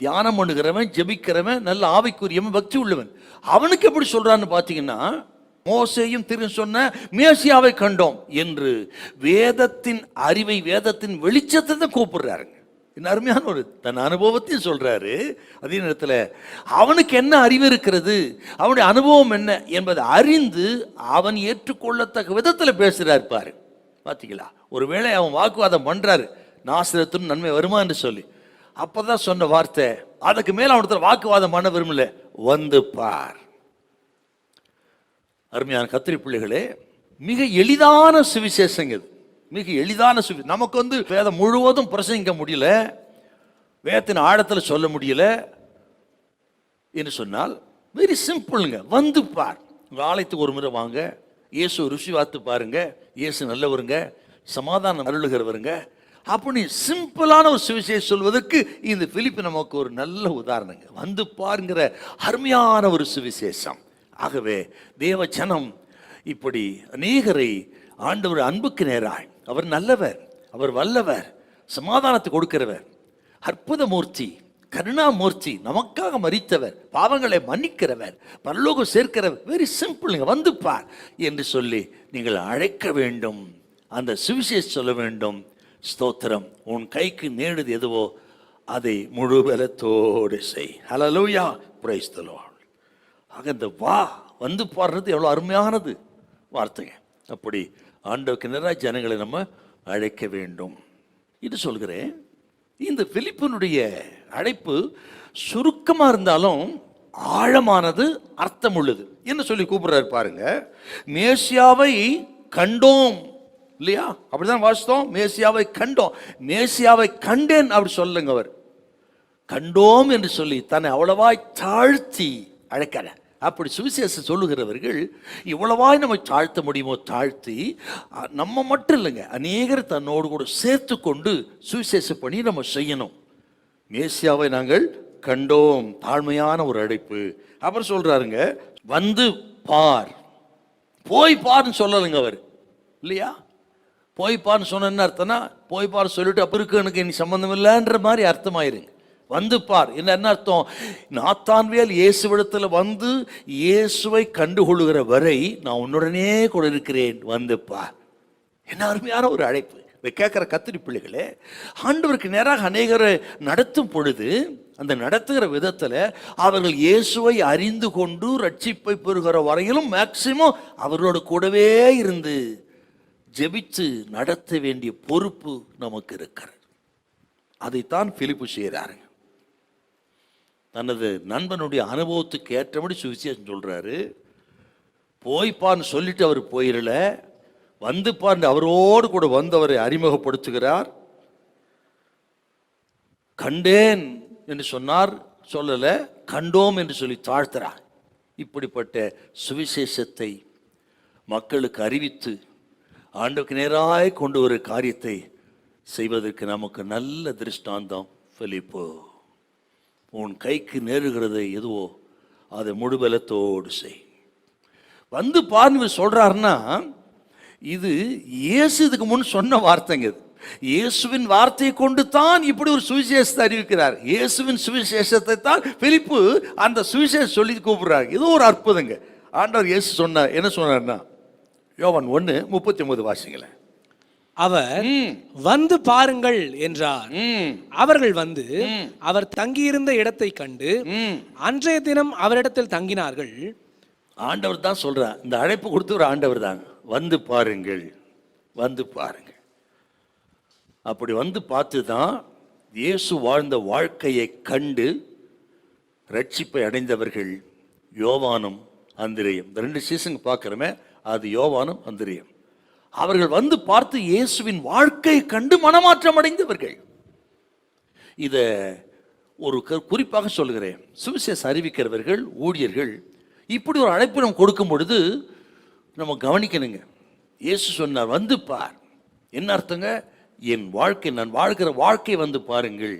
தியானம் பண்ணுகிறவன், ஜெபிக்கிறவன், நல்ல ஆவிக்குரியவன், பக்தி உள்ளவன். அவனுக்கு எப்படி சொல்றான்னு பார்த்தீங்கன்னா, மோசேயும் திரு சொன்ன மேசியாவை கண்டோம் என்று வேதத்தின் அறிவை, வேதத்தின் வெளிச்சத்தை தான் கூப்பிடுறாருங்க. என்ன அருமையான ஒரு தன் அனுபவத்தையும் சொல்றாரு. அதே நேரத்தில் அவனுக்கு என்ன அறிவு இருக்கிறது, அவனுடைய அனுபவம் என்ன என்பதை அறிந்து அவன் ஏற்றுக்கொள்ளத்தக்க விதத்தில் பேசுறாரு பாரு. பார்த்தீங்களா, ஒருவேளை அவன் வாக்குவாதம் பண்றாரு, நாசரேத்தின் நன்மை வருமா என்று சொல்லி, அப்பதான் சொன்ன வார்த்தை, அதுக்கு மேல அவனுக்கு வாக்குவாதம் பண்ண விரும்பல, வந்து பார். அருமையான கத்திரி பிள்ளைகளே, மிக எளிதான சுவிசேஷங்க இது, மிக எளிதான நமக்கு வேதம் முழுவதும் பிரசங்கிக்க முடியல, வேதத்தின் ஆழத்தில் சொல்ல முடியல என்று சொன்னால் வெரி சிம்பிள்ங்க. வந்து பார். உங்க ஆலயத்துக்கு ஒரு முறை வாங்க, இயேசு ருசி பார்த்து பாருங்க, இயேசு நல்லவருங்க, சமாதானம் அருளுகிறவருங்க. அப்படி சிம்பிளான ஒரு சுவிசேஷம் சொல்வதற்கு இந்த பிலிப்பு நமக்கு ஒரு நல்ல உதாரணங்க. வந்து பாருங்கிற அருமையான ஒரு சுவிசேஷம். ஆகவே தேவ ஜனம் இப்படி அநேகரை ஆண்டவர் அன்புக்கு நேராய், அவர் நல்லவர், அவர் வல்லவர், சமாதானத்தை கொடுக்கிறவர், அற்புத மூர்த்தி, கருணாமூர்த்தி, நமக்காக மரித்தவர், பாவங்களை மன்னிக்கிறவர், பரலோகம் சேர்க்கிறவர். Very simple. வந்து பார் என்று சொல்லி நீங்கள் அழைக்க வேண்டும், அந்த சுவிசேஷம் சொல்ல வேண்டும். ஸ்தோத்திரம். உன் கைக்கு நேடுது எதுவோ அதை முழு பலத்தோடு செய். ஹல்லேலூயா, பிரைஸ் தி லார்ட். ஆக இந்த வந்து பாடுறது எவ்வளோ அருமையானது வார்த்தைங்க. அப்படி ஆண்டவருக்கு நேராக ஜனங்களை நம்ம அழைக்க வேண்டும். இது சொல்கிறேன். இந்த பிலிப்பினுடைய அழைப்பு சுருக்கமாக இருந்தாலும் ஆழமானது, அர்த்தம் உள்ளது. என்ன சொல்லி கூப்பிடுறாரு பாருங்க. மேசியாவை கண்டோம் இல்லையா, அப்படிதான் வாசித்தோம். மேசியாவை கண்டோம், மேசியாவை கண்டேன் அப்படி சொல்லுங்க. அவர் கண்டோம் என்று சொல்லி தன்னை அவ்வளவாய் தாழ்த்தி அழைக்கிற, அப்படி சுவிசேஷம் சொல்லுகிறவர்கள் இவ்வளவாய் நம்ம தாழ்த்த முடியுமோ தாழ்த்தி, நம்ம மட்டும் இல்லைங்க, அநேகர் தன்னோடு கூட சேர்த்து கொண்டு சுவிசேஷ பணி நம்ம செய்யணும். மேசியாவை நாங்கள் கண்டோம், தாழ்மையான ஒரு அழைப்பு. அப்புறம் சொல்றாருங்க, வந்து பார். போய் பார்ன்னு சொல்லலைங்க அவர் இல்லையா. போய் பார்ன்னு சொன்ன என்ன அர்த்தம்னா, போய் பார் சொல்லிட்டு அப்போ இருக்கு எனக்கு இனி சம்பந்தம் இல்லைன்ற மாதிரி அர்த்தமாயிருங்க. வந்து பார் என்ன அர்த்தம்? நாத்தான்வேல் இயேசுவிடத்தில் வந்து இயேசுவை கண்டுகொள்ளுகிற வரை நான் உன்னுடனே கூட இருக்கிறேன், வந்து பார். என்ன அருமையான ஒரு அழைப்பு. கேட்குற கத்திரி பிள்ளைகளே, ஆண்டவருக்கு நேராக அநேகரை நடத்தும் பொழுது அந்த நடத்துகிற விதத்தில் அவர்கள் இயேசுவை அறிந்து கொண்டு ரட்சிப்பை பெறுகிற வரையிலும் மேக்சிமம் அவர்களோட கூடவே இருந்து ஜெபித்து நடத்த வேண்டிய பொறுப்பு நமக்கு இருக்கிறது. அதைத்தான் பிலிப்பு செய்கிறாருங்க. தனது நண்பனுடைய அனுபவத்துக்கு ஏற்றபடி சுவிசேஷம் சொல்றாரு. போய்ப்பான்னு சொல்லிட்டு அவர் போயிடல, வந்து பார் அவரோடு கூட வந்தவரை அறிமுகப்படுத்துகிறார். கண்டேன் என்று சொன்னார், சொல்லல, கண்டோம் என்று சொல்லி தாழ்த்துறார். இப்படிப்பட்ட சுவிசேஷத்தை மக்களுக்கு அறிவித்து ஆண்டவருக்கு நேராய் கொண்டு ஒரு காரியத்தை செய்வதற்கு நமக்கு நல்ல திருஷ்டாந்தம் பிலிப்பு. உன் கைக்கு நேருகிறது எதுவோ அதை முழுபலத்தோடு செய். வந்து பாருங்க சொல்றாருன்னா, இது இயேசு இதுக்கு முன் சொன்ன வார்த்தைங்க. இயேசுவின் வார்த்தையை கொண்டு தான் இப்படி ஒரு சுவிசேஷத்தை அறிவிக்கிறார். இயேசுவின் சுவிசேஷத்தை தான் பிலிப்பு அந்த சுவிசேஷம் சொல்லி கூப்பிடுறாரு. இது ஒரு அற்புதங்க. ஆண்டவர் இயேசு சொன்னார், என்ன சொன்னார்னா, யோவான் 1:39 வாசிங்களேன். அவர் வந்து பாருங்கள் என்றார். அவர்கள் வந்து அவர் தங்கியிருந்த இடத்தை கண்டு அன்றைய தினம் அவரிடத்தில் தங்கினார்கள். ஆண்டவர் தான் சொல்றார், இந்த அழைப்பு கொடுத்து ஒரு ஆண்டவர் தாங்க. வந்து பாருங்கள், வந்து பாருங்கள். அப்படி வந்து பார்த்து தான் இயேசு வாழ்ந்த வாழ்க்கையை கண்டு ரட்சிப்பை அடைந்தவர்கள் யோவானும் அந்திரேயும். இந்த 2 சீசன் பார்க்கிறோமே, அது யோவானும் அந்திரேயும். அவர்கள் வந்து பார்த்து இயேசுவின் வாழ்க்கையை கண்டு மனமாற்றம் அடைந்தவர்கள். இதை ஒரு குறிப்பாக சொல்கிறேன். சுவிசேஷ அறிவிக்கிறவர்கள், ஊழியர்கள் இப்படி ஒரு அழைப்பு நம்ம கொடுக்கும் பொழுது நம்ம கவனிக்கணுங்க. இயேசு சொன்னார், வந்து பார். என்ன அர்த்தங்க? என் வாழ்க்கை, நான் வாழ்கிற வாழ்க்கை வந்து பாருங்கள்,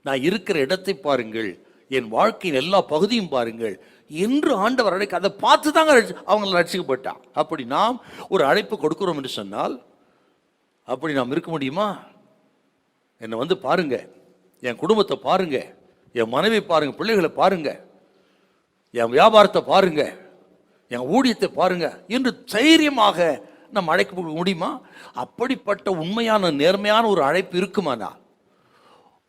நான் இருக்கிற இடத்தை பாருங்கள், என் வாழ்க்கையின் எல்லா பகுதியும் பாருங்கள் என்று ஆண்டவர் அழைக்க, அதை பார்த்து தாங்க அவங்களை ரட்சிக்கப்பட்டான். அப்படி நாம் ஒரு அழைப்பு கொடுக்கிறோம் என்று சொன்னால் அப்படி நாம் இருக்க முடியுமா? என்னை வந்து பாருங்க, என் குடும்பத்தை பாருங்க, என் மனைவி பாருங்க, பிள்ளைகளை பாருங்க, என் வியாபாரத்தை பாருங்க, என் ஊழியத்தை பாருங்க என்று தைரியமாக நம்ம அழைக்க முடியுமா? அப்படிப்பட்ட உண்மையான நேர்மையான ஒரு அழைப்பு இருக்குமானா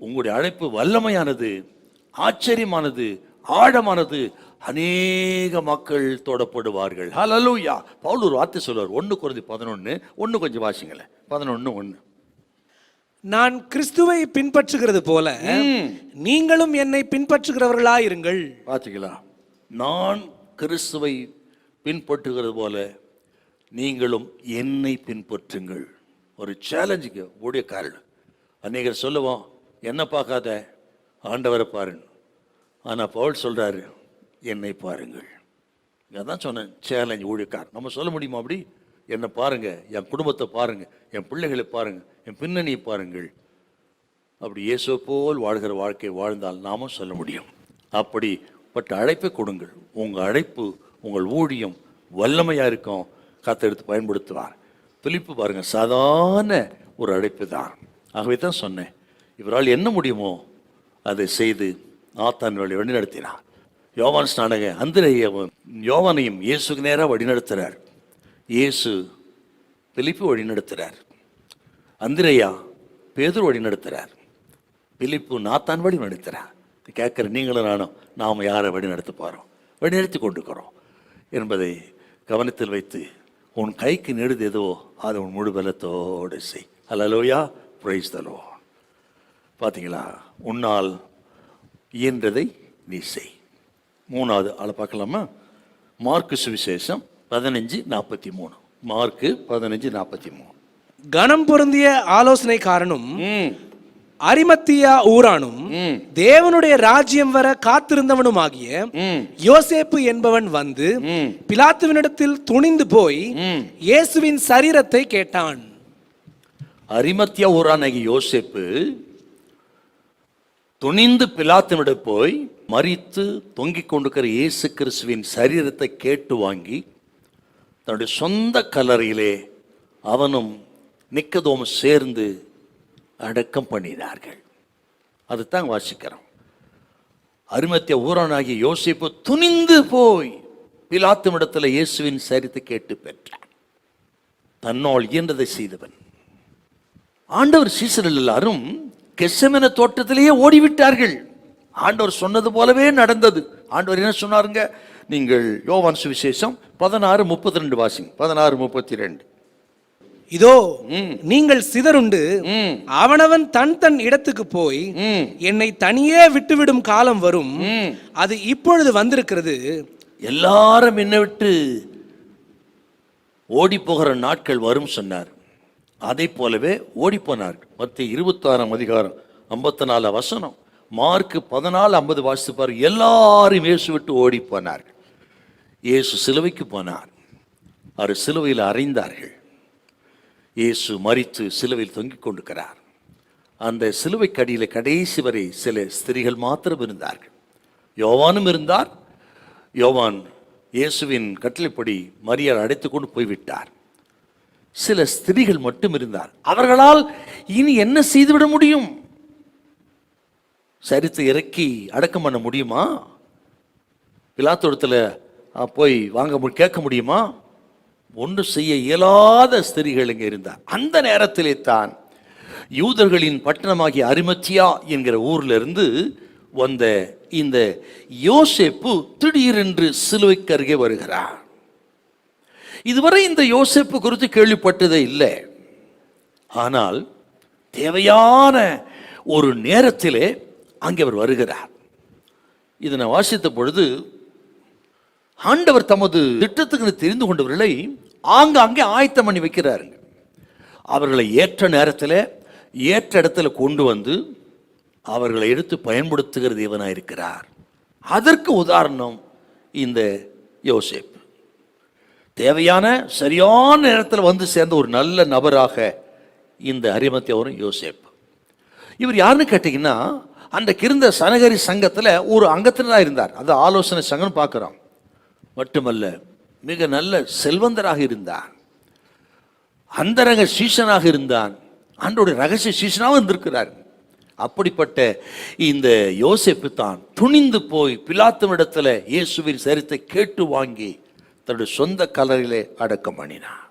உங்களுடைய அழைப்பு வல்லமையானது, ஆச்சரியமானது, ஆழமானது. அநேக மக்கள் தொடப்படுவார்கள். ஹல்லேலூயா. பவுல் ஒரு வார்த்தை சொல்வார், 1 கொரிந்தியர் 11 கொஞ்சம் வாசிங்களேன். 11:1. நான் கிறிஸ்துவை பின்பற்றுகிறது போல நீங்களும் என்னை பின்பற்றுகிறவர்களாயிருங்கள். பார்த்தீங்களா? நான் கிறிஸ்துவை பின்பற்றுகிறது போல நீங்களும் என்னை பின்பற்றுங்கள். ஒரு சேலஞ்சுக்கு ஊழியக்காரர்கள். அநேகர் சொல்லுவோம், என்ன பார்க்காத ஆண்டவரை பாருங்க. ஆனால் பவுல் சொல்றாரு, என்னை பாருங்கள். அதான் சொன்னேன், சேலஞ்ச் ஊழியக்காரர். நம்ம சொல்ல முடியுமா அப்படி? என்னை பாருங்க, என் குடும்பத்தை பாருங்க, என் பிள்ளைகளை பாருங்க, என் பின்னணியை பாருங்கள். அப்படி இயேசுவை போல் வாழ்கிற வாழ்க்கை வாழ்ந்தால் நாமும் சொல்ல முடியும். அப்படிப்பட்ட அழைப்பை கொடுங்கள். உங்கள் அழைப்பு, உங்கள் ஊழியம் வல்லமையாக இருக்கும். எடுத்து பயன்படுத்துவார். பிலிப்பு பாருங்க, சாதாரண ஒரு அழைப்பு தான். ஆகவே தான் சொன்னேன், இவரால் என்ன முடியுமோ அதை செய்து நாத்தான் வழிநடத்தினார். யோவான் ஸ்நானக யோவானையும் இயேசுக்கு நேராக வழிநடத்துகிறார். இயேசு பிலிப்பு வழிநடத்துகிறார். அந்திரேயா பேதுரு வழிநடத்துகிறார். பிலிப்பு நாத்தான் வழி நடத்துகிறார். கேட்குற நீங்களும் நானும் நாம் யாரை வழிநடத்த போகிறோம், வழிநடத்தி கொண்டிருக்கிறோம் என்பதை கவனத்தில் வைத்து உன் கைக்கு நெடுது எதுவோ அதை உன் முழு பலத்தோடு செய். ஹல்லேலூயா, பிரைஸ் தி லார்ட். பார்த்தீங்களா? உன்னால் இயன்றதை நீ செய். 3வது ஆளை பார்க்கலாமா? மார்க்கு சுவிசேஷம் 15:43. மார்க்கு 15:43. கனம் பொருந்திய ஆலோசனைக்காரனும் அரிமத்தியா ஊரானும் தேவனுடைய ராஜ்யம் வர காத்திருந்தவனுமாகிய யோசேப்பு என்பவன் வந்து பிலாத்துவினிடத்தில் துணிந்து போய் இயேசுவின் சரீரத்தை கேட்டான். அரிமத்தியா ஊரானாகிய யோசேப்பு துணிந்து பிலாத்துவினிடம் போய் மரித்து தொங்கிக் கொண்டிருக்கிற இயேசு கிறிஸ்துவின் சரீரத்தை கேட்டு வாங்கி தன்னுடைய சொந்த கல்லறையிலே அவனும் நிக்கதோமும் சேர்ந்து அடக்கம் பண்ணினார்கள். அதுதான் வாசிக்கிறோம். அரிமத்தியா ஊரானாகிய யோசேப்பு துணிந்து போய் பிலாத்துவினிடத்தில் இயேசுவின் சரீரத்தை கேட்டு பெற்றான். தன்னால் இயன்றதை செய்தவன். ஆண்டவர் சீசர்கள் எல்லாரும் கெத்செமனே தோட்டத்திலேயே ஓடிவிட்டார்கள். ஆண்டவர் சொன்னது போலவே நடந்தது. ஆண்டவர் என்ன சொன்னாருங்க? நீங்கள் யோவான் சுவிசேஷம் 16:32 வாசிங்க. 16:32. இதோ நீங்கள் சிதறுண்டு அவனவன் தன் தன் இடத்துக்கு போய் என்னை தனியே விட்டுவிடும் காலம் வரும், அது இப்பொழுது வந்திருக்கிறது. எல்லாரும் என்னை விட்டு ஓடி போகிற நாட்கள் வரும் சொன்னார். அதை போலவே ஓடி போனார்கள். மத்திய 26:54. மார்க் 14:50 வாசித்து பாரு. எல்லாரும் இயேசு விட்டு ஓடி போனார்கள். இயேசு சிலுவைக்கு போனார். அவர் சிலுவையில் அறைந்தார்கள். இயேசு மரித்து சிலுவையில் தொங்கிக் கொண்டிருக்கிறார். அந்த சிலுவை கடியில் கடைசி வரை சில ஸ்திரீகள் மாத்திரம் இருந்தார்கள். யோவானும் இருந்தார். யோவான் இயேசுவின் கட்டளைப்படி மரியாதை அடைத்து கொண்டு போய்விட்டார். சில ஸ்திரீகள் மட்டும் இருந்தார். அவர்களால் இனி என்ன செய்துவிட முடியும்? சரித்து இறக்கி அடக்கம் பண்ண முடியுமா? பிலாத்தோடத்தில் போய் வாங்க கேட்க முடியுமா? ஒன்று செய்ய இயலாத ஸ்திரீகள் இங்கே இருந்தார். அந்த நேரத்திலே தான் யூதர்களின் பட்டணமாகிய அரிமத்தியா என்கிற ஊர்ல இருந்து வந்த இந்த யோசேப்பு திடீரென்று சிலுவைக்கு அருகே வருகிறார். இதுவரை இந்த யோசேப்பு குறித்து கேள்விப்பட்டதே இல்லை. ஆனால் தேவையான ஒரு நேரத்திலே அங்கே அவர் வருகிறார். இதனை வாசித்த பொழுது ஆண்டவர் தமது திட்டத்துக்கு தெரிந்து கொண்டவர்களை ஆங்காங்கே ஆயத்தம் பண்ணி வைக்கிறாருங்க. அவர்களை ஏற்ற நேரத்தில் ஏற்ற இடத்துல கொண்டு வந்து அவர்களை எடுத்து பயன்படுத்துகிற தேவனாக இருக்கிறார். அதற்கு உதாரணம் இந்த யோசேப்பு. தேவையான சரியான நேரத்தில் வந்து சேர்ந்த ஒரு நல்ல நபராக இந்த அரிமத்தியாவும் யோசேப்பு. இவர் யாருன்னு கேட்டீங்கன்னா, அன்றைக்கு இருந்த சனகரி சங்கத்தில் ஒரு அங்கத்தினராக இருந்தார். அது ஆலோசனை சங்கம் பார்க்குறோம். மட்டுமல்ல, மிக நல்ல செல்வந்தராக இருந்தார். அந்தரங்க சீசனாக இருந்தான். ஆண்டோடைய ரகசிய சீசனாகவும் இருந்திருக்கிறார். அப்படிப்பட்ட இந்த யோசேப்பு தான் துணிந்து போய் பிலாத்துவிடத்தில் இயேசுவின் சரித்தை கேட்டு வாங்கி தன்னுடைய சொந்த கல்லறையிலே அடக்கம் பண்ணினான்.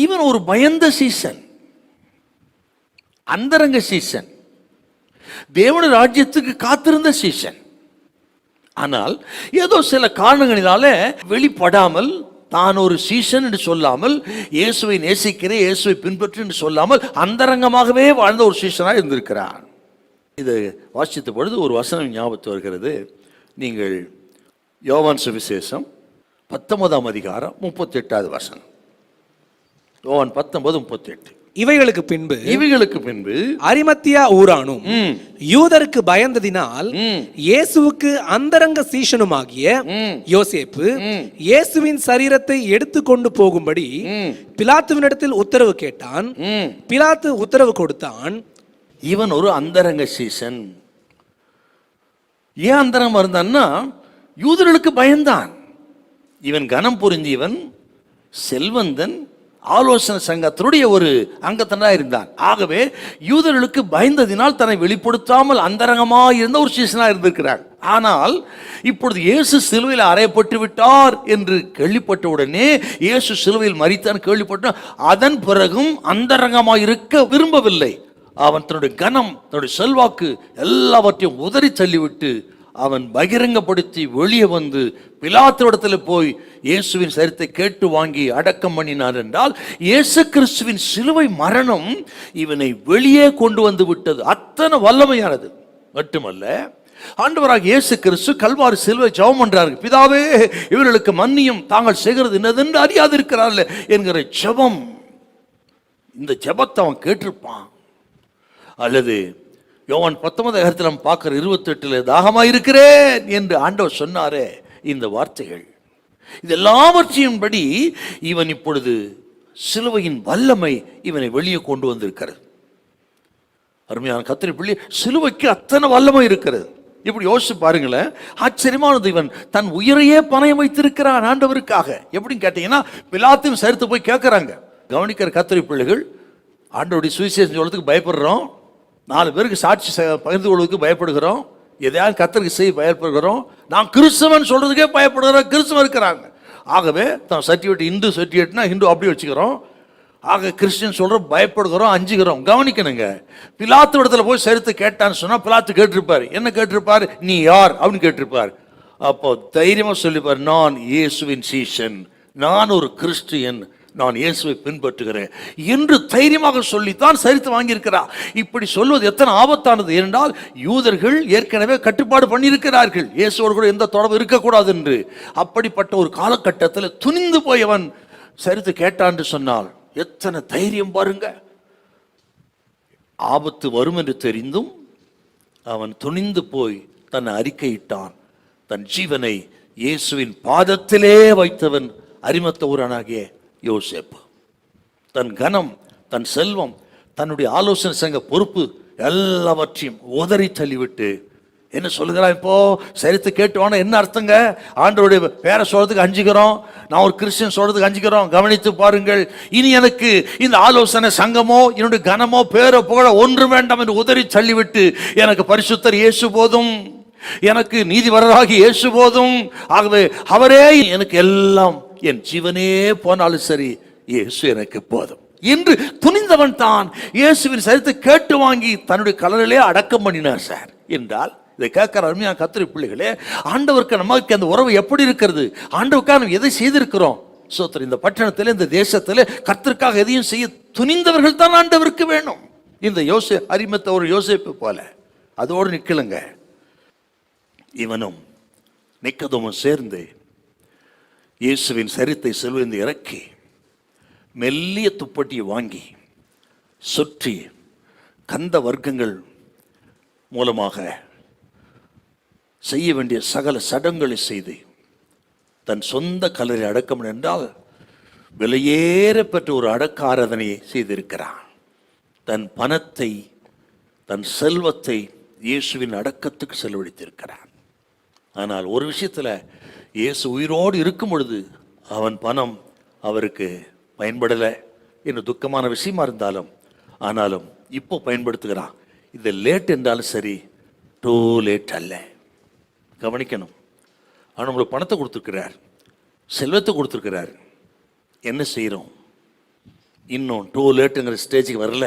இவன் ஒரு பயந்த சீசன், அந்தரங்க சீசன், தேவனுடைய ராஜ்யத்துக்கு காத்திருந்த சீசன். ஆனால் ஏதோ சில காரணங்களினால வெளிப்படாமல், தான் ஒரு சீசன் என்று சொல்லாமல், இயேசுவை நேசிக்கிறேன், இயேசுவை பின்பற்று என்று சொல்லாமல் அந்தரங்கமாகவே வாழ்ந்த ஒரு சீசனாக இருந்திருக்கிறான். இதை வாசித்த பொழுது ஒரு வசனம் ஞாபகத்து வருகிறது. நீங்கள் யோவான் சுவிசேஷம் 19ஆம் அதிகாரம் 38வது வசனம். யோவான் 19:38. இவைகளுக்கு பின்பு அரிமத்தியா ஊரானும் யூதருக்கு பயந்ததினால் இயேசுவுக்கு அந்தரங்க சீஷனுமாகிய யோசேப்பு இயேசுவின் சரீரத்தை எடுத்துக்கொண்டு போகும்படி பிலாத்துவினிடத்தில் உத்தரவு கேட்டான். பிலாத்து உத்தரவு கொடுத்தான். இவன் ஒரு அந்தரங்க சீசன். ஏன் அந்தரங்கம் இருந்தான்னா, யூதர்களுக்கு பயந்தான். இவன் கனம் புரிந்தியவன், செல்வந்தன், ஆலோசனை சங்கத்தினுடைய ஒரு அங்கத்தனாக இருந்தான். ஆகவே யூதர்களுக்கு பயந்ததினால் தன்னை வெளிப்படுத்தாமல் அந்தரங்கமாக இருந்த ஒரு சீசனாக இருந்திருக்கிறார். ஆனால் இப்பொழுது இயேசு சிலுவையில் அறையப்பட்டு விட்டார் என்று கேள்விப்பட்ட உடனே, இயேசு சிலுவையில் மரித்தான் கேள்விப்பட்ட அதன் பிறகும் அந்தரங்கமாக இருக்க விரும்பவில்லை. அவன் தன்னுடைய கனம், தன்னுடைய செல்வாக்கு எல்லாவற்றையும் உதறி தள்ளிவிட்டு அவன் பகிரங்கப்படுத்தி வெளியே வந்து பிலாத்துவிடத்தில் போய் இயேசுவின் சரித்தை கேட்டு வாங்கி அடக்கம் பண்ணினார். என்றால் இயேசு கிறிஸ்துவின் சிலுவை மரணம் இவனை வெளியே கொண்டு வந்து விட்டது. அத்தனை வல்லமையானது. மட்டுமல்ல, ஆண்டவராக இயேசு கிறிஸ்து கல்வாரி சிலுவை ஜெபம் பண்றார்கள். பிதாவே, இவர்களுக்கு மன்னியும், தாங்கள் செய்கிறது என்னதென்று அறியாதிருக்கிறார்கள் என்கிற ஜெபம். இந்த ஜெபத்தை அவன் கேட்டிருப்பான். அல்லது யோவான் 19 நம்ம பார்க்கிற 28 தாகமாயிருக்கிறேன் என்று ஆண்டவர் சொன்னாரே, இந்த வார்த்தைகள் இதெல்லாவற்றையும் படி இவன் இப்பொழுது சிலுவையின் வல்லமை இவனை வெளியே கொண்டு வந்திருக்கிறது. அருமையான கர்த்தருடைய பிள்ளை, சிலுவைக்கு அத்தனை வல்லமை இருக்கிறது. இப்படி யோசிச்சு பாருங்களேன். ஆச்சரியமானது, இவன் தன் உயிரையே பணயம் வைத்திருக்கிறான் ஆண்டவருக்காக. எப்படின்னு கேட்டீங்கன்னா, பிலாத்தின் சரித்து போய் கேட்கிறாங்க. கவனிக்கிற கர்த்தருடைய பிள்ளைகள், ஆண்டவருடைய சுவிசேஷம் சொல்றதுக்கு பயப்படுறோம், 4 பேருக்கு சாட்சி பகிர்ந்து கொள்வதற்கு பயப்படுகிறோம், எதையாவது கர்த்தருக்கு செய்ய பயப்படுகிறோம், நான் கிறிஸ்தவன் சொல்றதுக்கே பயப்படுகிறோம். கிறிஸ்தவன் இருக்கிறாங்க. ஆகவே தான் சர்டிஃபிகேட், இந்து சர்டிஃபிகேட்னா ஹிந்து அப்படி வச்சுக்கிறோம். ஆக கிறிஸ்டியன் சொல்ற பயப்படுகிறோம், அஞ்சுகிறோம். கவனிக்கணுங்க. பிலாத்து இடத்துல போய் சரித்து கேட்டான்னு சொன்னா பிலாத்து கேட்டிருப்பாரு. என்ன கேட்டிருப்பாரு? நீ யார் அப்படின்னு கேட்டிருப்பார். அப்போ தைரியமா சொல்லிப்பார், நான் இயேசுவின் சீஷன், நான் ஒரு கிறிஸ்டியன், நான் இயேசுவை பின்பற்றுகிறேன் என்று தைரியமாக சொல்லித்தான் சரித்து வாங்கியிருக்கிறார். இப்படி சொல்வது எத்தனை ஆபத்தானது என்றால், யூதர்கள் ஏற்கனவே கட்டுப்பாடு பண்ணியிருக்கிறார்கள், இயேசுவோடு கூட எந்த தொடர்பு இருக்கக்கூடாது என்று. அப்படிப்பட்ட ஒரு காலகட்டத்தில் துணிந்து போயவன் சரித்து கேட்டான் என்று சொன்னால் எத்தனை தைரியம் பாருங்க. ஆபத்து வரும் என்று தெரிந்தும் அவன் துணிந்து போய் தன்னை அறிக்கையிட்டான். தன் ஜீவனை இயேசுவின் பாதத்திலே வைத்தவன் அரிமத்த ஊரானாகிய யோசேப்பு. தன் கனம், தன் செல்வம், தன்னுடைய ஆலோசனை சங்க பொறுப்பு எல்லாவற்றையும் உதறி தள்ளிவிட்டு என்ன சொல்லுகிறான்? இப்போ சரித்து கேட்டுவான என்ன அர்த்தங்க? ஆண்டவருடைய பேரை சொல்றதுக்கு அஞ்சுக்கிறோம், நான் ஒரு கிறிஸ்டியன் சொல்றதுக்கு அஞ்சுக்கிறோம். கவனித்து பாருங்கள். இனி எனக்கு இந்த ஆலோசனை சங்கமோ என்னுடைய கனமோ பேரோ புகழ ஒன்று வேண்டாம் என்று உதறி தள்ளிவிட்டு, எனக்கு பரிசுத்தர் இயேசு போதும், எனக்கு நீதிபரராகி இயேசு போதும், ஆகவே அவரே எனக்கு எல்லாம், என் ஜீவனே போனாலும் சரி, இயேசு எனக்கு போதும் என்று துணிந்தவன் தான் இயேசுவின் சரித்தை கேட்டு வாங்கி தன்னுடைய கல்லறையிலே அடக்கம் பண்ணினார் சார். என்றால் இதை கேட்கிற அருமையான கர்த்தருடைய பிள்ளைகளே, ஆண்டவருக்கு நமக்கு அந்த உறவு எப்படி இருக்கிறது? ஆண்டவருக்காக நம்ம எதை செய்திருக்கிறோம்? சோத்திரம். இந்த பட்டணத்தில், இந்த தேசத்தில் கர்த்தருக்காக எதையும் செய்ய துணிந்தவர்கள் தான் ஆண்டவருக்கு வேணும். இந்த அரிமத்த ஒரு யோசேப்பு போல அதோடு நிக்கலுங்க. இவனும் நிக்கதோமும் சேர்ந்து இயேசுவின் சரித்தை சிலுவையில் இறக்கி மெல்லிய துப்பட்டியை வாங்கி சுற்றி கந்த வர்க்கங்கள் மூலமாக செய்ய வேண்டிய சகல சடங்குகளை செய்து தன் சொந்த கல்லறை அடக்கம் என்றால் விலையேற பெற்ற ஒரு அடக்க ஆராதனையை செய்திருக்கிறான். தன் பணத்தை, தன் செல்வத்தை இயேசுவின் அடக்கத்துக்கு செலவழித்திருக்கிறான். ஆனால் ஒரு விஷயத்தில் இயேசு உயிரோடு இருக்கும் பொழுது அவன் பணம் அவருக்கு பயன்படலை என்று துக்கமான விஷயமா இருந்தாலும், ஆனாலும் இப்போ பயன்படுத்துகிறான். இது லேட் என்றாலும் சரி, டூ லேட் அல்ல. கவனிக்கணும். ஆனால் உங்களுக்கு பணத்தை கொடுத்துருக்கிறார், செல்வத்தை கொடுத்துருக்கிறார். என்ன செய்கிறோம்? இன்னும் டூ லேட்டுங்கிற ஸ்டேஜுக்கு வரல.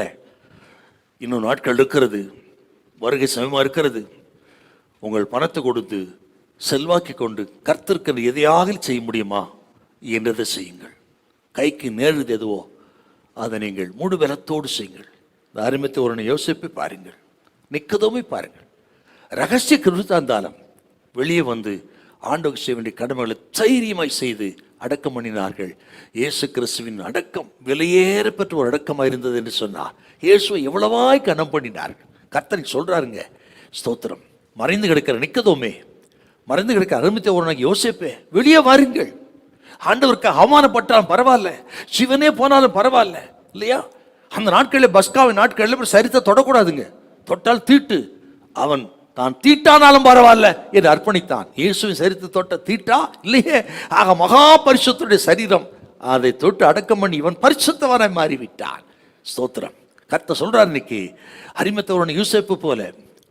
இன்னும் நாட்கள் இருக்கிறது, வருகை சமயமாக இருக்கிறது. உங்கள் பணத்தை கொடுத்து செல்வாக்கி கொண்டு கர்த்தருக்கு எதையாக செய்ய முடியுமா என்றதை செய்யுங்கள். கைக்கு நேருது எதுவோ அதை நீங்கள் முழு பலத்தோடு செய்யுங்கள். இந்த அருமைத்தை ஒரு யோசிப்பை பாருங்கள், நிக்கதோமை பாருங்கள். ரகசிய கிருத்தா இருந்தாலும் வெளியே வந்து ஆண்டவருக்கு செய்ய வேண்டிய கடமைகளை தைரியமாய் செய்து அடக்கம் பண்ணினார்கள். இயேசு கிறிஸ்துவின் அடக்கம் விலையேற பெற்ற ஒரு அடக்கமாக இருந்தது என்று சொன்னார். இயேசுவை எவ்வளவாய் கனம் பண்ணினார்கள். கர்த்தர் சொல்றாருங்க, ஸ்தோத்திரம். மறைந்து கிடக்கிற நிக்கதோமே, மறைந்து கிடக்கிற அருமைத்தை ஒரு யோசிப்பே, வெளியே வாருங்கள். ஆண்டவருக்கு அவமானப்பட்டாலும் பரவாயில்ல, சிவனே போனாலும் பரவாயில்ல இல்லையா? அந்த நாட்களில் பஸ்காவின் நாட்களில் சரித்தை தொடக்கூடாதுங்க. தொட்டால் தீட்டு. அவன் தான் தீட்டானாலும் பரவாயில்ல என்று அர்ப்பணித்தான். இயேசுவின் சரித்தை தொட்ட தீட்டா இல்லையே. ஆக மகா பரிசுத்தருடைய சரீரம், அதை தொட்டு அடக்கம் பண்ணி இவன் பரிசுத்தவனாய் மாறிவிட்டான். ஸ்தோத்திரம். கர்த்தர் சொல்றார், இன்னைக்கு அரிமத்தவரன் யூசேப்பு போல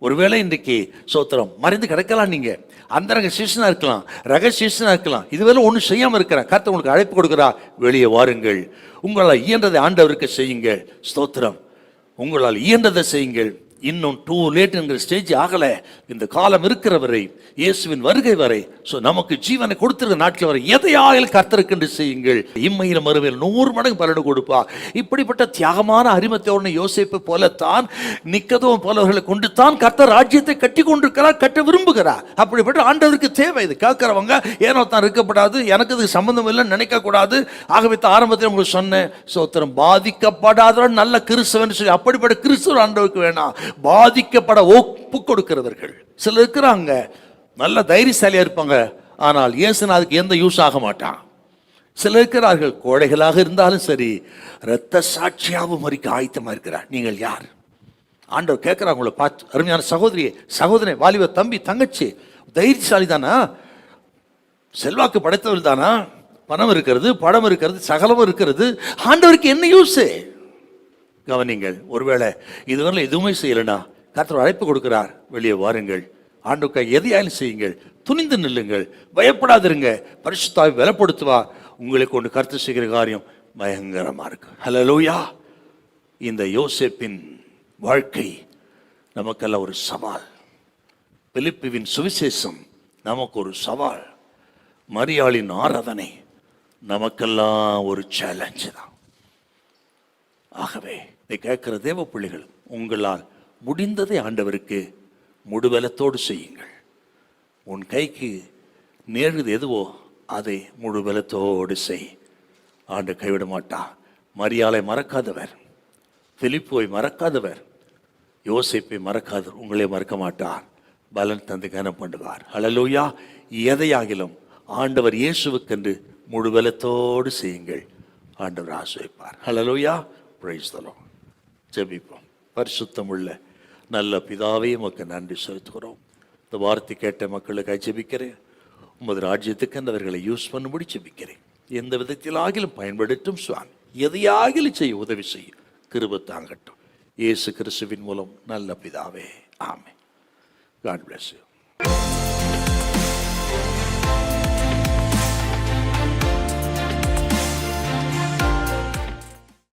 ஒருவேளை இன்றைக்கு ஸ்தோத்திரம் மறைந்து கிடக்கலாம். நீங்க அந்தரங்க சீசனா இருக்கலாம், ரகசியனா இருக்கலாம். இதுவரை ஒன்றும் செய்யாம இருக்கிறேன். கர்த்தர் உங்களுக்கு அழைப்பு கொடுக்கிறா, வெளியே வாருங்கள். உங்களால் இயன்றதை ஆண்டவருக்கு செய்யுங்கள். ஸ்தோத்திரம். உங்களால் இயன்றதை செய்யுங்கள். இன்னும் டூ லேட் என்கிற ஸ்டேஜ் ஆகல. இந்த காலம் இருக்கிற வரை, இயேசுவின் வருகை வரை, நமக்கு ஜீவனை கொடுத்திருக்கிற நாட்கள் வரை எதையாயில் கர்த்தருக்கு செய்யுங்கள். இம்மையில மறுமையில் 100 மடங்கு பலன் கொடுப்பா. இப்படிப்பட்ட தியாகமான அரிமத்தோட யோசிப்பு போலத்தான் நிக்கதோம் போலவர்களை கொண்டு தான் கர்த்தர் ராஜ்யத்தை கட்டி கொண்டிருக்கிறார், கட்ட விரும்புகிறார். அப்படிப்பட்ட ஆண்டவருக்கு தேவை. இது கேட்கிறவங்க ஏனோ தான் இருக்கப்படாது, எனக்கு இதுக்கு சம்பந்தம் இல்லைன்னு நினைக்க கூடாது. ஆகவே ஆரம்பத்தில் உங்களுக்கு சொன்னேன், சோத்திரம், பாதிக்கப்படாத நல்ல கிறிஸ்தவன் சொல்லி அப்படிப்பட்ட கிறிஸ்தவர் ஆண்டவருக்கு வேணாம். பாதிக்கப்பட ஒப்பு கொடுக்கிறவர்கள் சிலர் இருக்கிறாங்க, நல்ல தைரியசாலியா இருப்பாங்க, ஆனால் இயேசுநாதருக்கு எந்த யூஸ் ஆக மாட்டான். சிலர் இருக்கிறார்கள், கோழைகளாக இருந்தாலும் சரி, இரத்த சாட்சியாகவும் மறிக்க ஆயத்தமா இருக்கிறார். நீங்கள் யார்? ஆண்டவர் கேட்கிறாங்க உங்களை பார்த்து, அருமையான சகோதரியே, சகோதரன், வாலிப தம்பி, தங்கச்சி, தைரியசாலி தானா? செல்வாக்கு படைத்தவர் தானா? பணம் இருக்கிறது, படம் இருக்கிறது, சகலமும் இருக்கிறது, ஆண்டவருக்கு என்ன யூஸ்? கவனிங்கள். ஒருவேளை இதுவரை எதுவுமே செய்யலைன்னா கர்த்தர் அழைப்பு கொடுக்கிறார், வெளியே வாருங்கள். ஆண்டவருக்காக எதையாலும் செய்யுங்கள். துணிந்து நில்லுங்கள், பயப்படாதிருங்க. பரிசுத்தாவை பலப்படுத்துவா. உங்களை கொண்டு கர்த்தர் செய்கிற காரியம் பயங்கரமா இருக்கு. ஹல்லேலூயா. இந்த யோசேப்பின் வாழ்க்கை நமக்கெல்லாம் ஒரு சவால். பிலிப்புவின் சுவிசேஷம் நமக்கு ஒரு சவால். மரியாளின் ஆராதனை நமக்கெல்லாம் ஒரு சேலஞ்சு தான். ஆகவே இதை கேட்கிற தேவ பிள்ளைகள், உங்களால் முடிந்ததை ஆண்டவருக்கு முழுபலத்தோடு செய்யுங்கள். உன் கைக்கு நேருது எதுவோ அதை முழுபலத்தோடு செய். ஆண்டு கைவிட மாட்டா. மரியாளை மறக்காதவர், பிலிப்போய் மறக்காதவர், யோசேப்பை மறக்காதவர் உங்களே மறக்க மாட்டார். பலன் தந்து கனம் பண்ணுவார். ஹல்லேலூயா. எதையாகிலும் ஆண்டவர் இயேசுவுக்கென்று முழுபலத்தோடு செய்யுங்கள். ஆண்டவர் ஆசீர்வதிப்பார். ஹல்லேலூயா. Praise the Lord. ஜெபிப்போம். பரிசுத்தமுள்ள நல்ல பிதாவே, உமக்கு நன்றி செலுத்துகிறோம். இந்த வார்த்தை கேட்ட மக்களுக்காக ஜெபிக்கிறேன். உமது ராஜ்யத்துக்கு அவர்களை யூஸ் பண்ணும்படி ஜெபிக்கிறேன். எந்த விதத்தில் ஆகிலும் பயன்படுத்தும் சுவாமி. எதையாகிலும் செய்ய உதவி செய்யும். கிருபை தாங்கட்டும். இயேசு கிறிஸ்துவின் மூலம் நல்ல பிதாவே, ஆமென். God bless you.